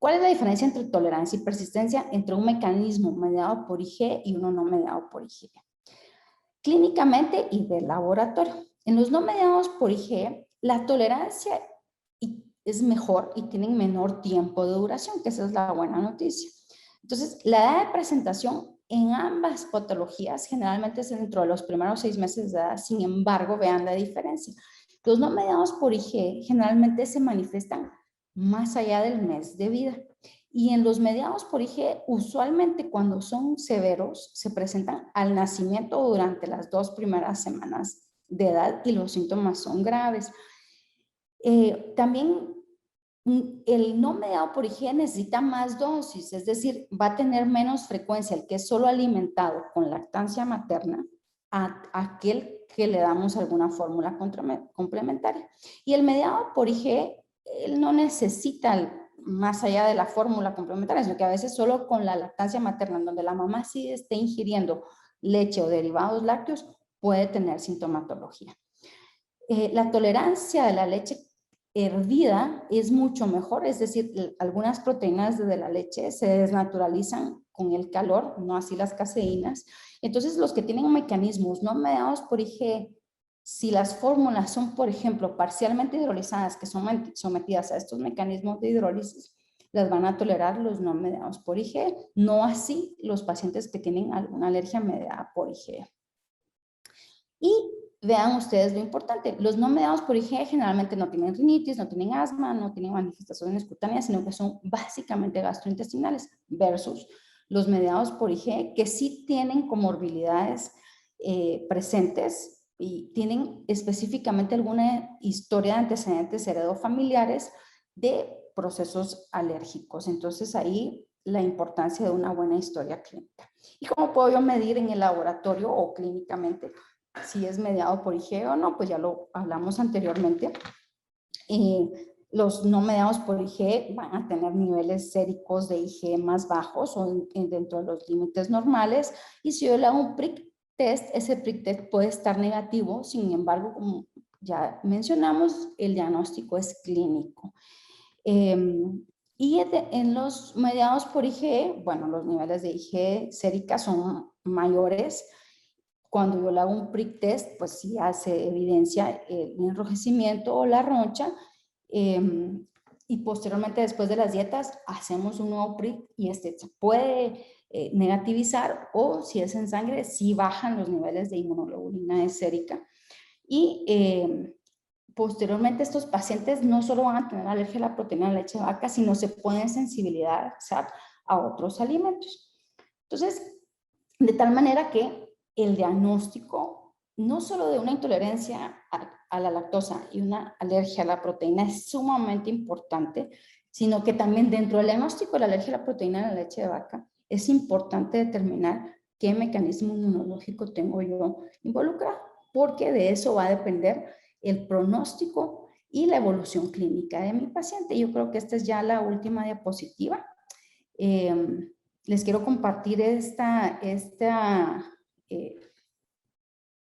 ¿Cuál es la diferencia entre tolerancia y persistencia entre un mecanismo mediado por IgE y uno no mediado por IgE? Clínicamente y de laboratorio. En los no mediados por IgE, la tolerancia es mejor y tienen menor tiempo de duración, que esa es la buena noticia. Entonces, la edad de presentación en ambas patologías generalmente es dentro de los primeros 6 meses de edad. Sin embargo, vean la diferencia. Los no mediados por IgE generalmente se manifiestan más allá del mes de vida. Y en los mediados por IgE, usualmente cuando son severos, se presentan al nacimiento o durante las 2 primeras semanas de edad y los síntomas son graves. También el no mediado por IgE necesita más dosis, es decir, va a tener menos frecuencia el que es solo alimentado con lactancia materna a aquel que le damos alguna fórmula complementaria. Y el mediado por IgE, él no necesita más allá de la fórmula complementaria, sino que a veces solo con la lactancia materna, en donde la mamá sí esté ingiriendo leche o derivados lácteos, puede tener sintomatología. La tolerancia de la leche hervida es mucho mejor, es decir, algunas proteínas de la leche se desnaturalizan con el calor, no así las caseínas. Entonces, los que tienen mecanismos no mediados por IgE, si las fórmulas son, por ejemplo, parcialmente hidrolizadas, que son sometidas a estos mecanismos de hidrólisis, las van a tolerar los no mediados por IgE, no así los pacientes que tienen alguna alergia mediada por IgE. Y vean ustedes lo importante, los no mediados por IgE generalmente no tienen rinitis, no tienen asma, no tienen manifestaciones cutáneas, sino que son básicamente gastrointestinales, versus los mediados por IgE que sí tienen comorbilidades presentes y tienen específicamente alguna historia de antecedentes heredofamiliares de procesos alérgicos. Entonces ahí la importancia de una buena historia clínica. ¿Y cómo puedo yo medir en el laboratorio o clínicamente si es mediado por IgE o no? Pues ya lo hablamos anteriormente. Los no mediados por IgE van a tener niveles séricos de IgE más bajos o dentro de los límites normales. Y si yo le hago un prick test, ese prick test puede estar negativo. Sin embargo, como ya mencionamos, el diagnóstico es clínico. Y en los mediados por IgE, bueno, los niveles de IgE sérica son mayores. Cuando yo le hago un prick test, pues sí hace evidencia el enrojecimiento o la roncha. Y posteriormente, después de las dietas, hacemos un nuevo prick y este se puede negativizar, o si es en sangre, sí bajan los niveles de inmunoglobulina sérica. Y posteriormente estos pacientes no solo van a tener alergia a la proteína de leche de vaca, sino se pueden sensibilizar a otros alimentos. Entonces, de tal manera que el diagnóstico, no solo de una intolerancia a la lactosa y una alergia a la proteína es sumamente importante, sino que también dentro del diagnóstico de la alergia a la proteína de la leche de vaca es importante determinar qué mecanismo inmunológico tengo yo involucrado, porque de eso va a depender el pronóstico y la evolución clínica de mi paciente. Yo creo que esta es ya la última diapositiva. Les quiero compartir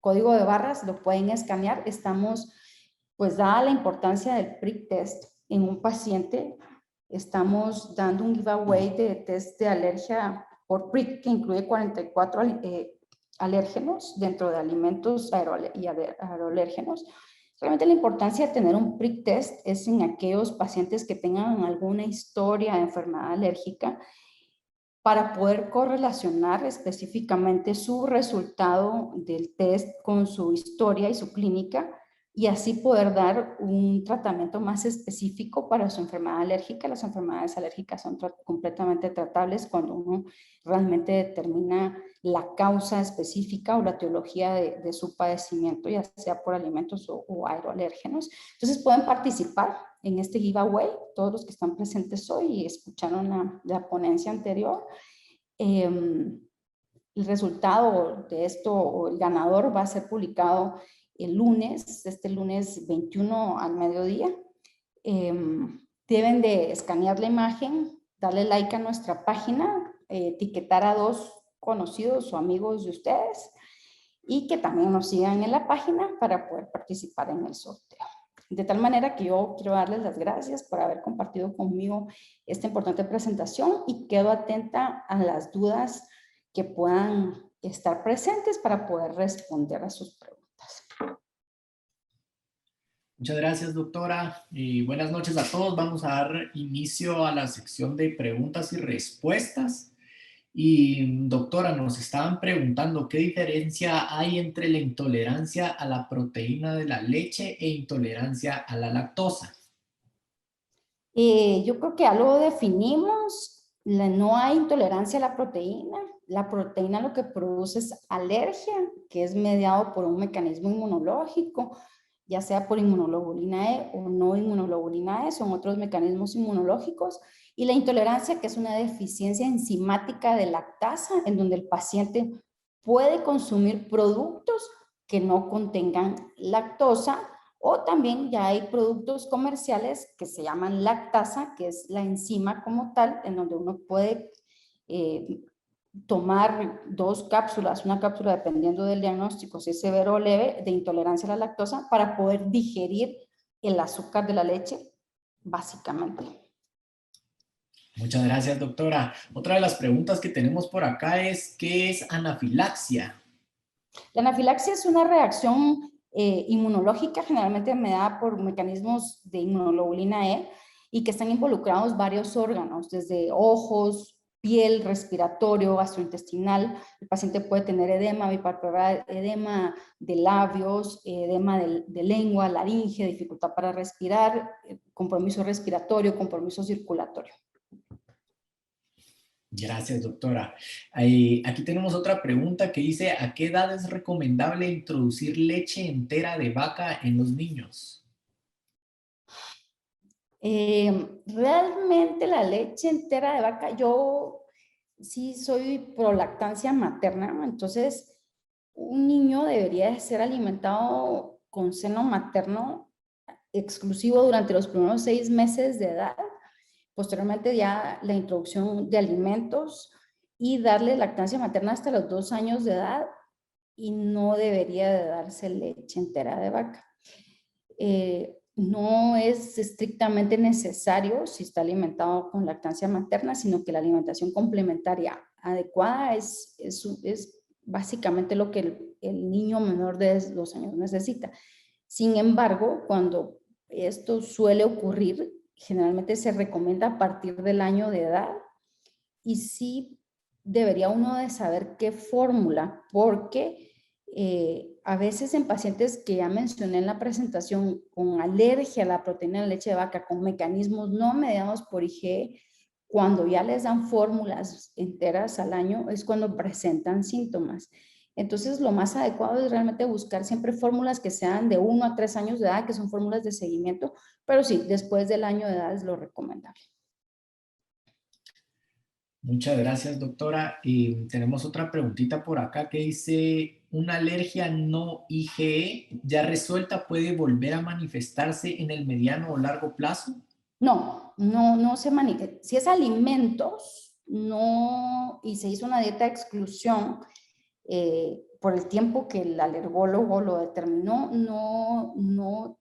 código de barras, lo pueden escanear. Estamos, pues dada la importancia del prick test en un paciente, estamos dando un giveaway de test de alergia por prick que incluye 44 alérgenos dentro de alimentos y aeroalérgenos. Realmente la importancia de tener un prick test es en aquellos pacientes que tengan alguna historia de enfermedad alérgica, para poder correlacionar específicamente su resultado del test con su historia y su clínica y así poder dar un tratamiento más específico para su enfermedad alérgica. Las enfermedades alérgicas son completamente tratables cuando uno realmente determina la causa específica o la etiología de su padecimiento, ya sea por alimentos o aeroalérgenos. Entonces pueden participar en este giveaway, todos los que están presentes hoy y escucharon la ponencia anterior. El resultado de esto o el ganador va a ser publicado el lunes, este lunes 21 al mediodía. Deben de escanear la imagen, darle like a nuestra página, etiquetar a 2 conocidos o amigos de ustedes y que también nos sigan en la página para poder participar en el sorteo. De tal manera que yo quiero darles las gracias por haber compartido conmigo esta importante presentación y quedo atenta a las dudas que puedan estar presentes para poder responder a sus preguntas. Muchas gracias, doctora. Buenas noches a todos. Vamos a dar inicio a la sección de preguntas y respuestas. Y, doctora, nos estaban preguntando qué diferencia hay entre la intolerancia a la proteína de la leche e intolerancia a la lactosa. Yo creo que ya lo definimos. No hay intolerancia a la proteína. La proteína lo que produce es alergia, que es mediado por un mecanismo inmunológico, ya sea por inmunoglobulina E o no inmunoglobulina E, son otros mecanismos inmunológicos. Y la intolerancia, que es una deficiencia enzimática de lactasa, en donde el paciente puede consumir productos que no contengan lactosa, o también ya hay productos comerciales que se llaman lactasa, que es la enzima como tal, en donde uno puede tomar 2 cápsulas, una cápsula dependiendo del diagnóstico, si es severo o leve, de intolerancia a la lactosa, para poder digerir el azúcar de la leche, básicamente. Muchas gracias, doctora. Otra de las preguntas que tenemos por acá es, ¿qué es anafilaxia? La anafilaxia es una reacción inmunológica, generalmente mediada por mecanismos de inmunoglobulina E, y que están involucrados varios órganos, desde ojos, piel, respiratorio, gastrointestinal. El paciente puede tener edema bipalpebral, edema de labios, edema de lengua, laringe, dificultad para respirar, compromiso respiratorio, compromiso circulatorio. Gracias, doctora. Aquí tenemos otra pregunta que dice, ¿a qué edad es recomendable introducir leche entera de vaca en los niños? Realmente la leche entera de vaca, yo sí soy pro lactancia materna, entonces un niño debería de ser alimentado con seno materno exclusivo durante los primeros 6 meses de edad, posteriormente ya la introducción de alimentos y darle lactancia materna hasta los 2 años de edad, y no debería de darse leche entera de vaca. No es estrictamente necesario si está alimentado con lactancia materna, sino que la alimentación complementaria adecuada es básicamente lo que el niño menor de 2 años necesita. Sin embargo, cuando esto suele ocurrir, generalmente se recomienda a partir del año de edad, y sí debería uno de saber qué fórmula, porque a veces en pacientes que ya mencioné en la presentación con alergia a la proteína de leche de vaca, con mecanismos no mediados por IgE, cuando ya les dan fórmulas enteras al año es cuando presentan síntomas. Entonces lo más adecuado es realmente buscar siempre fórmulas que sean de 1 a 3 años de edad, que son fórmulas de seguimiento, pero sí, después del año de edad es lo recomendable. Muchas gracias, doctora. Y tenemos otra preguntita por acá que dice, ¿una alergia no IgE ya resuelta puede volver a manifestarse en el mediano o largo plazo? No se manifiesta. Si es alimentos, no, y se hizo una dieta de exclusión por el tiempo que el alergólogo lo determinó, no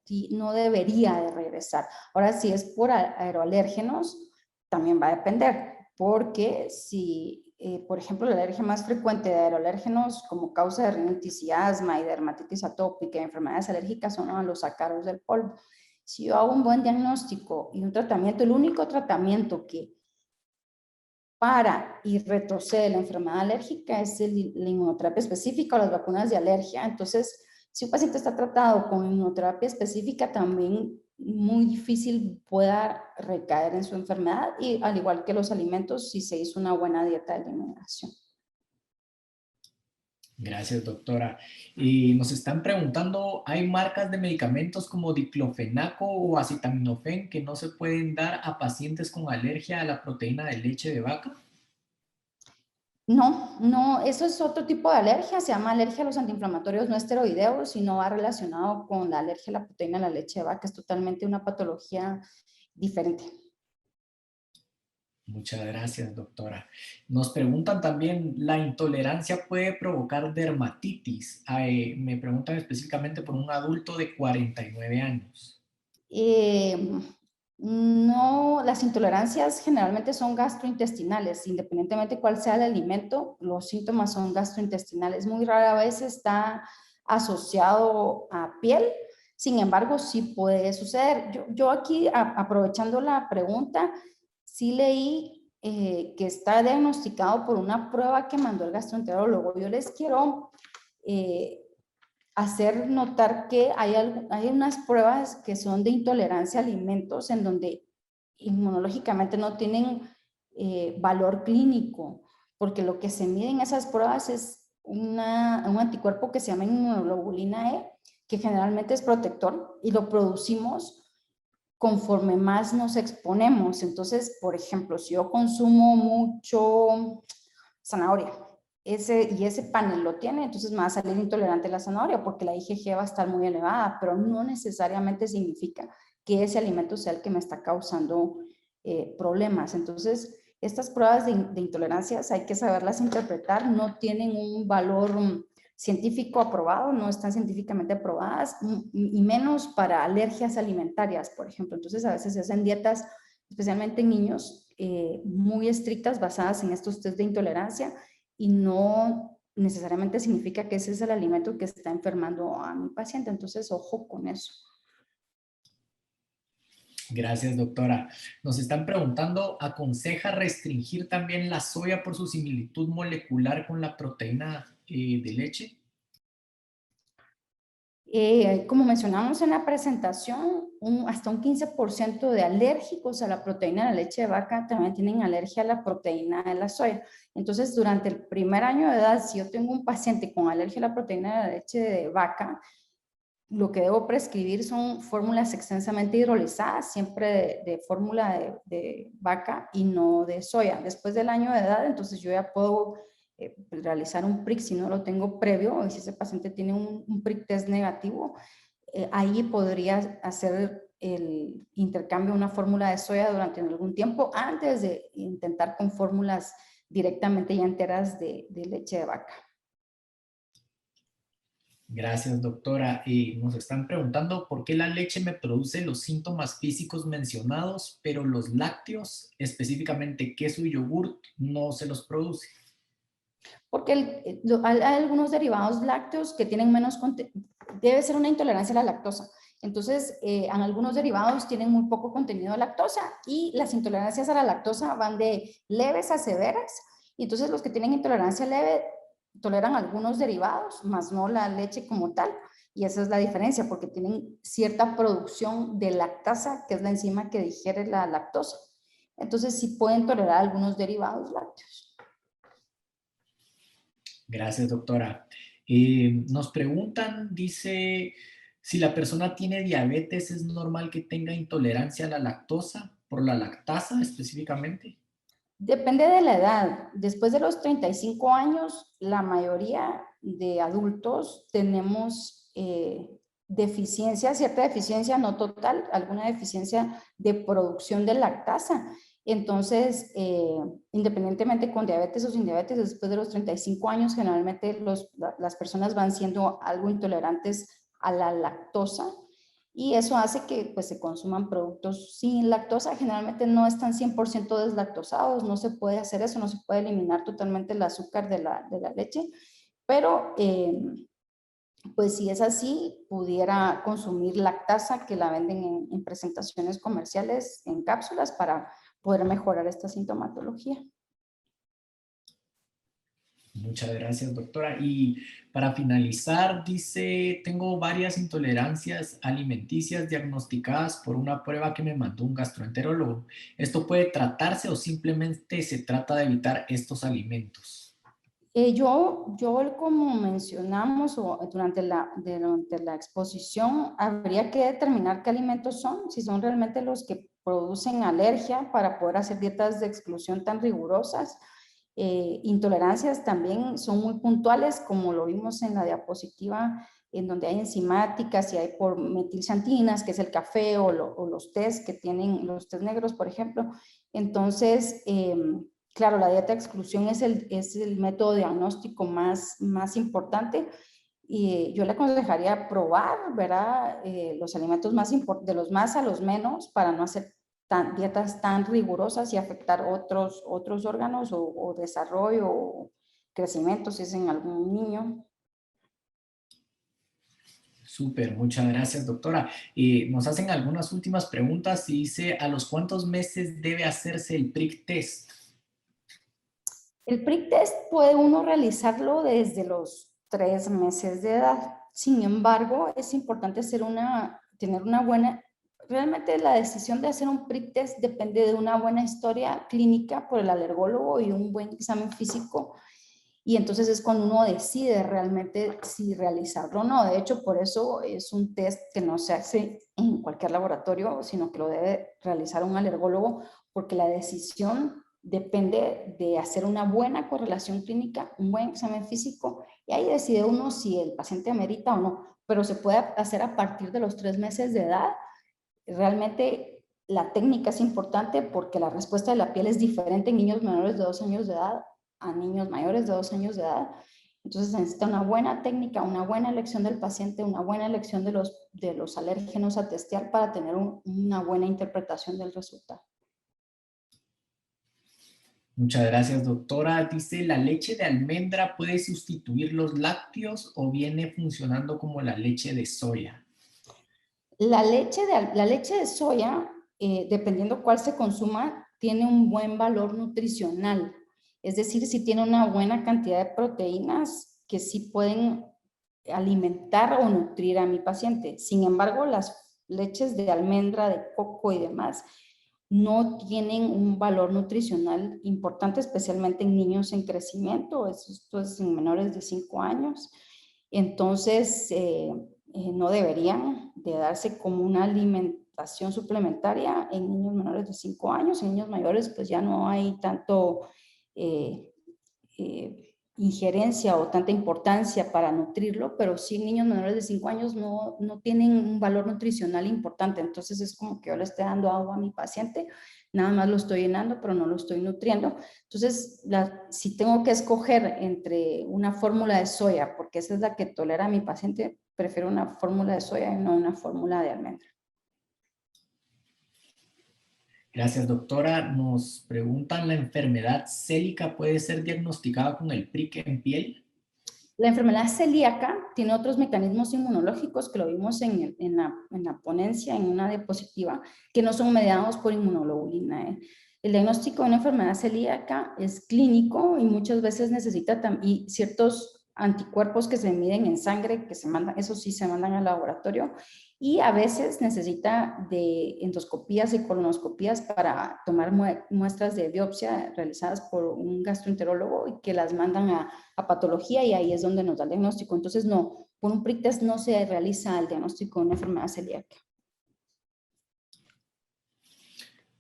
debería de regresar. Ahora, si es por aeroalérgenos, también va a depender, porque si, por ejemplo, la alergia más frecuente de aeroalérgenos como causa de rinitis y asma y dermatitis atópica y enfermedades alérgicas son a los ácaros del polvo. Si yo hago un buen diagnóstico y un tratamiento, el único tratamiento que para y retrocede la enfermedad alérgica es la inmunoterapia específica o las vacunas de alergia. Entonces, Si un paciente está tratado con inmunoterapia específica, también muy difícil pueda recaer en su enfermedad, y al igual que los alimentos, si se hizo una buena dieta de eliminación. Gracias, doctora. Y nos están preguntando, ¿hay marcas de medicamentos como diclofenaco o acetaminofén que no se pueden dar a pacientes con alergia a la proteína de leche de vaca? No, eso es otro tipo de alergia, se llama alergia a los antiinflamatorios no esteroideos y no va relacionado con la alergia a la proteína de la leche de vaca, es totalmente una patología diferente. Muchas gracias, doctora. Nos preguntan también, ¿la intolerancia puede provocar dermatitis? Me preguntan específicamente por un adulto de 49 años. No, las intolerancias generalmente son gastrointestinales, independientemente cuál sea el alimento, los síntomas son gastrointestinales. Muy rara vez está asociado a piel, sin embargo, sí puede suceder. Yo aquí, aprovechando la pregunta, sí leí que está diagnosticado por una prueba que mandó el gastroenterólogo. Yo les quiero eh, hacer notar que hay unas pruebas que son de intolerancia a alimentos en donde inmunológicamente no tienen valor clínico, porque lo que se mide en esas pruebas es un anticuerpo que se llama inmunoglobulina E, que generalmente es protector y lo producimos conforme más nos exponemos. Entonces, por ejemplo, si yo consumo mucho zanahoria, ese panel lo tiene, entonces me va a salir intolerante a la zanahoria porque la IgG va a estar muy elevada, pero no necesariamente significa que ese alimento sea el que me está causando problemas. Entonces, estas pruebas de intolerancias hay que saberlas interpretar, no tienen un valor científico aprobado, no están científicamente aprobadas, y menos para alergias alimentarias, por ejemplo. Entonces, a veces se hacen dietas, especialmente en niños, muy estrictas basadas en estos test de intolerancia, y no necesariamente significa que ese es el alimento que está enfermando a mi paciente. Entonces, ojo con eso. Gracias, doctora. Nos están preguntando, ¿aconseja restringir también la soya por su similitud molecular con la proteína de leche? Como mencionamos en la presentación, hasta un 15% de alérgicos a la proteína de la leche de vaca también tienen alergia a la proteína de la soya. Entonces, durante el primer año de edad, si yo tengo un paciente con alergia a la proteína de la leche de vaca, lo que debo prescribir son fórmulas extensamente hidrolizadas, siempre de fórmula de vaca y no de soya. Después del año de edad, entonces yo ya puedo realizar un PRIC si no lo tengo previo, o si ese paciente tiene un PRIC test negativo, ahí podría hacer el intercambio de una fórmula de soya durante algún tiempo antes de intentar con fórmulas directamente ya enteras de leche de vaca. Gracias, doctora. Nos están preguntando por qué la leche me produce los síntomas físicos mencionados, pero los lácteos, específicamente queso y yogurt, no se los produce. Porque hay algunos derivados lácteos que tienen menos contenido, debe ser una intolerancia a la lactosa. Entonces, en algunos derivados tienen muy poco contenido de lactosa, y las intolerancias a la lactosa van de leves a severas. Y entonces los que tienen intolerancia leve toleran algunos derivados, más no la leche como tal. Y esa es la diferencia, porque tienen cierta producción de lactasa, que es la enzima que digiere la lactosa. Entonces, sí pueden tolerar algunos derivados lácteos. Gracias, doctora. Nos preguntan, dice, si la persona tiene diabetes, ¿es normal que tenga intolerancia a la lactosa, por la lactasa específicamente? Depende de la edad. Después de los 35 años, la mayoría de adultos tenemos deficiencia, cierta deficiencia, no total, alguna deficiencia de producción de lactasa. Entonces, independientemente con diabetes o sin diabetes, después de los 35 años, generalmente las personas van siendo algo intolerantes a la lactosa, y eso hace que pues, se consuman productos sin lactosa. Generalmente no están 100% deslactosados, no se puede hacer eso, no se puede eliminar totalmente el azúcar de la leche, pero pues si es así, pudiera consumir lactasa, que la venden en presentaciones comerciales, en cápsulas, para poder mejorar esta sintomatología. Muchas gracias, doctora. Y para finalizar, dice, tengo varias intolerancias alimenticias diagnosticadas por una prueba que me mandó un gastroenterólogo. ¿Esto puede tratarse o simplemente se trata de evitar estos alimentos? Como mencionamos durante la exposición, habría que determinar qué alimentos son, si son realmente los que producen alergia para poder hacer dietas de exclusión tan rigurosas. Intolerancias también son muy puntuales, como lo vimos en la diapositiva, en donde hay enzimáticas y hay por metilxantinas, que es el café o los tés que tienen, los tés negros, por ejemplo. Entonces, claro, la dieta de exclusión es el método diagnóstico más importante y yo le aconsejaría probar, ¿verdad? Los alimentos de los más a los menos para no hacer dietas tan rigurosas y afectar otros órganos o desarrollo o crecimiento si es en algún niño. Súper, muchas gracias, doctora. Nos hacen algunas últimas preguntas y dice, ¿a los cuántos meses debe hacerse el prick test? El prick test puede uno realizarlo desde los 3 meses de edad. Sin embargo, es importante tener una buena. Realmente la decisión de hacer un prick test depende de una buena historia clínica por el alergólogo y un buen examen físico. Y entonces es cuando uno decide realmente si realizarlo o no. De hecho, por eso es un test que no se hace en cualquier laboratorio, sino que lo debe realizar un alergólogo, porque la decisión depende de hacer una buena correlación clínica, un buen examen físico, y ahí decide uno si el paciente amerita o no, pero se puede hacer a partir de los 3 meses de edad. Realmente la técnica es importante porque la respuesta de la piel es diferente en niños menores de 2 años de edad a niños mayores de 2 años de edad. Entonces se necesita una buena técnica, una buena elección del paciente, una buena elección de los alérgenos a testear para tener una buena interpretación del resultado. Muchas gracias, doctora. Dice, ¿la leche de almendra puede sustituir los lácteos o viene funcionando como la leche de soya? La leche de soya, dependiendo cuál se consuma, tiene un buen valor nutricional. Es decir, si tiene una buena cantidad de proteínas que sí pueden alimentar o nutrir a mi paciente. Sin embargo, las leches de almendra, de coco y demás no tienen un valor nutricional importante, especialmente en niños en crecimiento, esto es en menores de 5 años. Entonces, no deberían de darse como una alimentación suplementaria en niños menores de 5 años. En niños mayores, pues ya no hay tanto eh, injerencia o tanta importancia para nutrirlo, pero sí niños menores de 5 años no tienen un valor nutricional importante. Entonces es como que yo le estoy dando agua a mi paciente, nada más lo estoy llenando, pero no lo estoy nutriendo. Entonces, si tengo que escoger entre una fórmula de soya, porque esa es la que tolera mi paciente, prefiero una fórmula de soya y no una fórmula de almendra. Gracias, doctora. Nos preguntan, ¿la enfermedad célica puede ser diagnosticada con el prick en piel? La enfermedad celíaca tiene otros mecanismos inmunológicos que lo vimos en la ponencia, en una diapositiva, que no son mediados por inmunoglobulina. El diagnóstico de una enfermedad celíaca es clínico y muchas veces necesita y ciertos anticuerpos que se miden en sangre, que se mandan, eso sí se mandan al laboratorio, y a veces necesita de endoscopías y colonoscopías para tomar muestras de biopsia realizadas por un gastroenterólogo y que las mandan a patología y ahí es donde nos da el diagnóstico. Entonces, no, por un prick test no se realiza el diagnóstico de una enfermedad celíaca.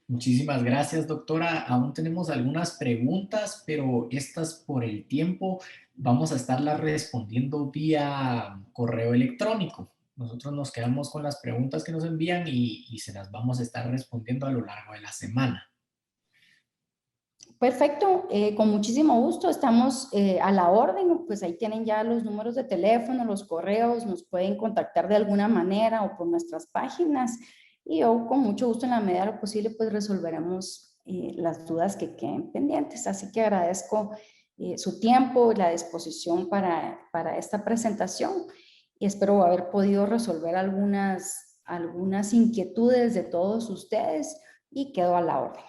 Muchísimas gracias, doctora. Aún tenemos algunas preguntas, pero estas por el tiempo vamos a estarlas respondiendo vía correo electrónico. Nosotros nos quedamos con las preguntas que nos envían y se las vamos a estar respondiendo a lo largo de la semana. Perfecto, con muchísimo gusto, estamos a la orden, pues ahí tienen ya los números de teléfono, los correos, nos pueden contactar de alguna manera o por nuestras páginas y yo con mucho gusto en la medida de lo posible pues resolveremos las dudas que queden pendientes. Así que agradezco su tiempo y la disposición para esta presentación y espero haber podido resolver algunas inquietudes de todos ustedes y quedo a la orden.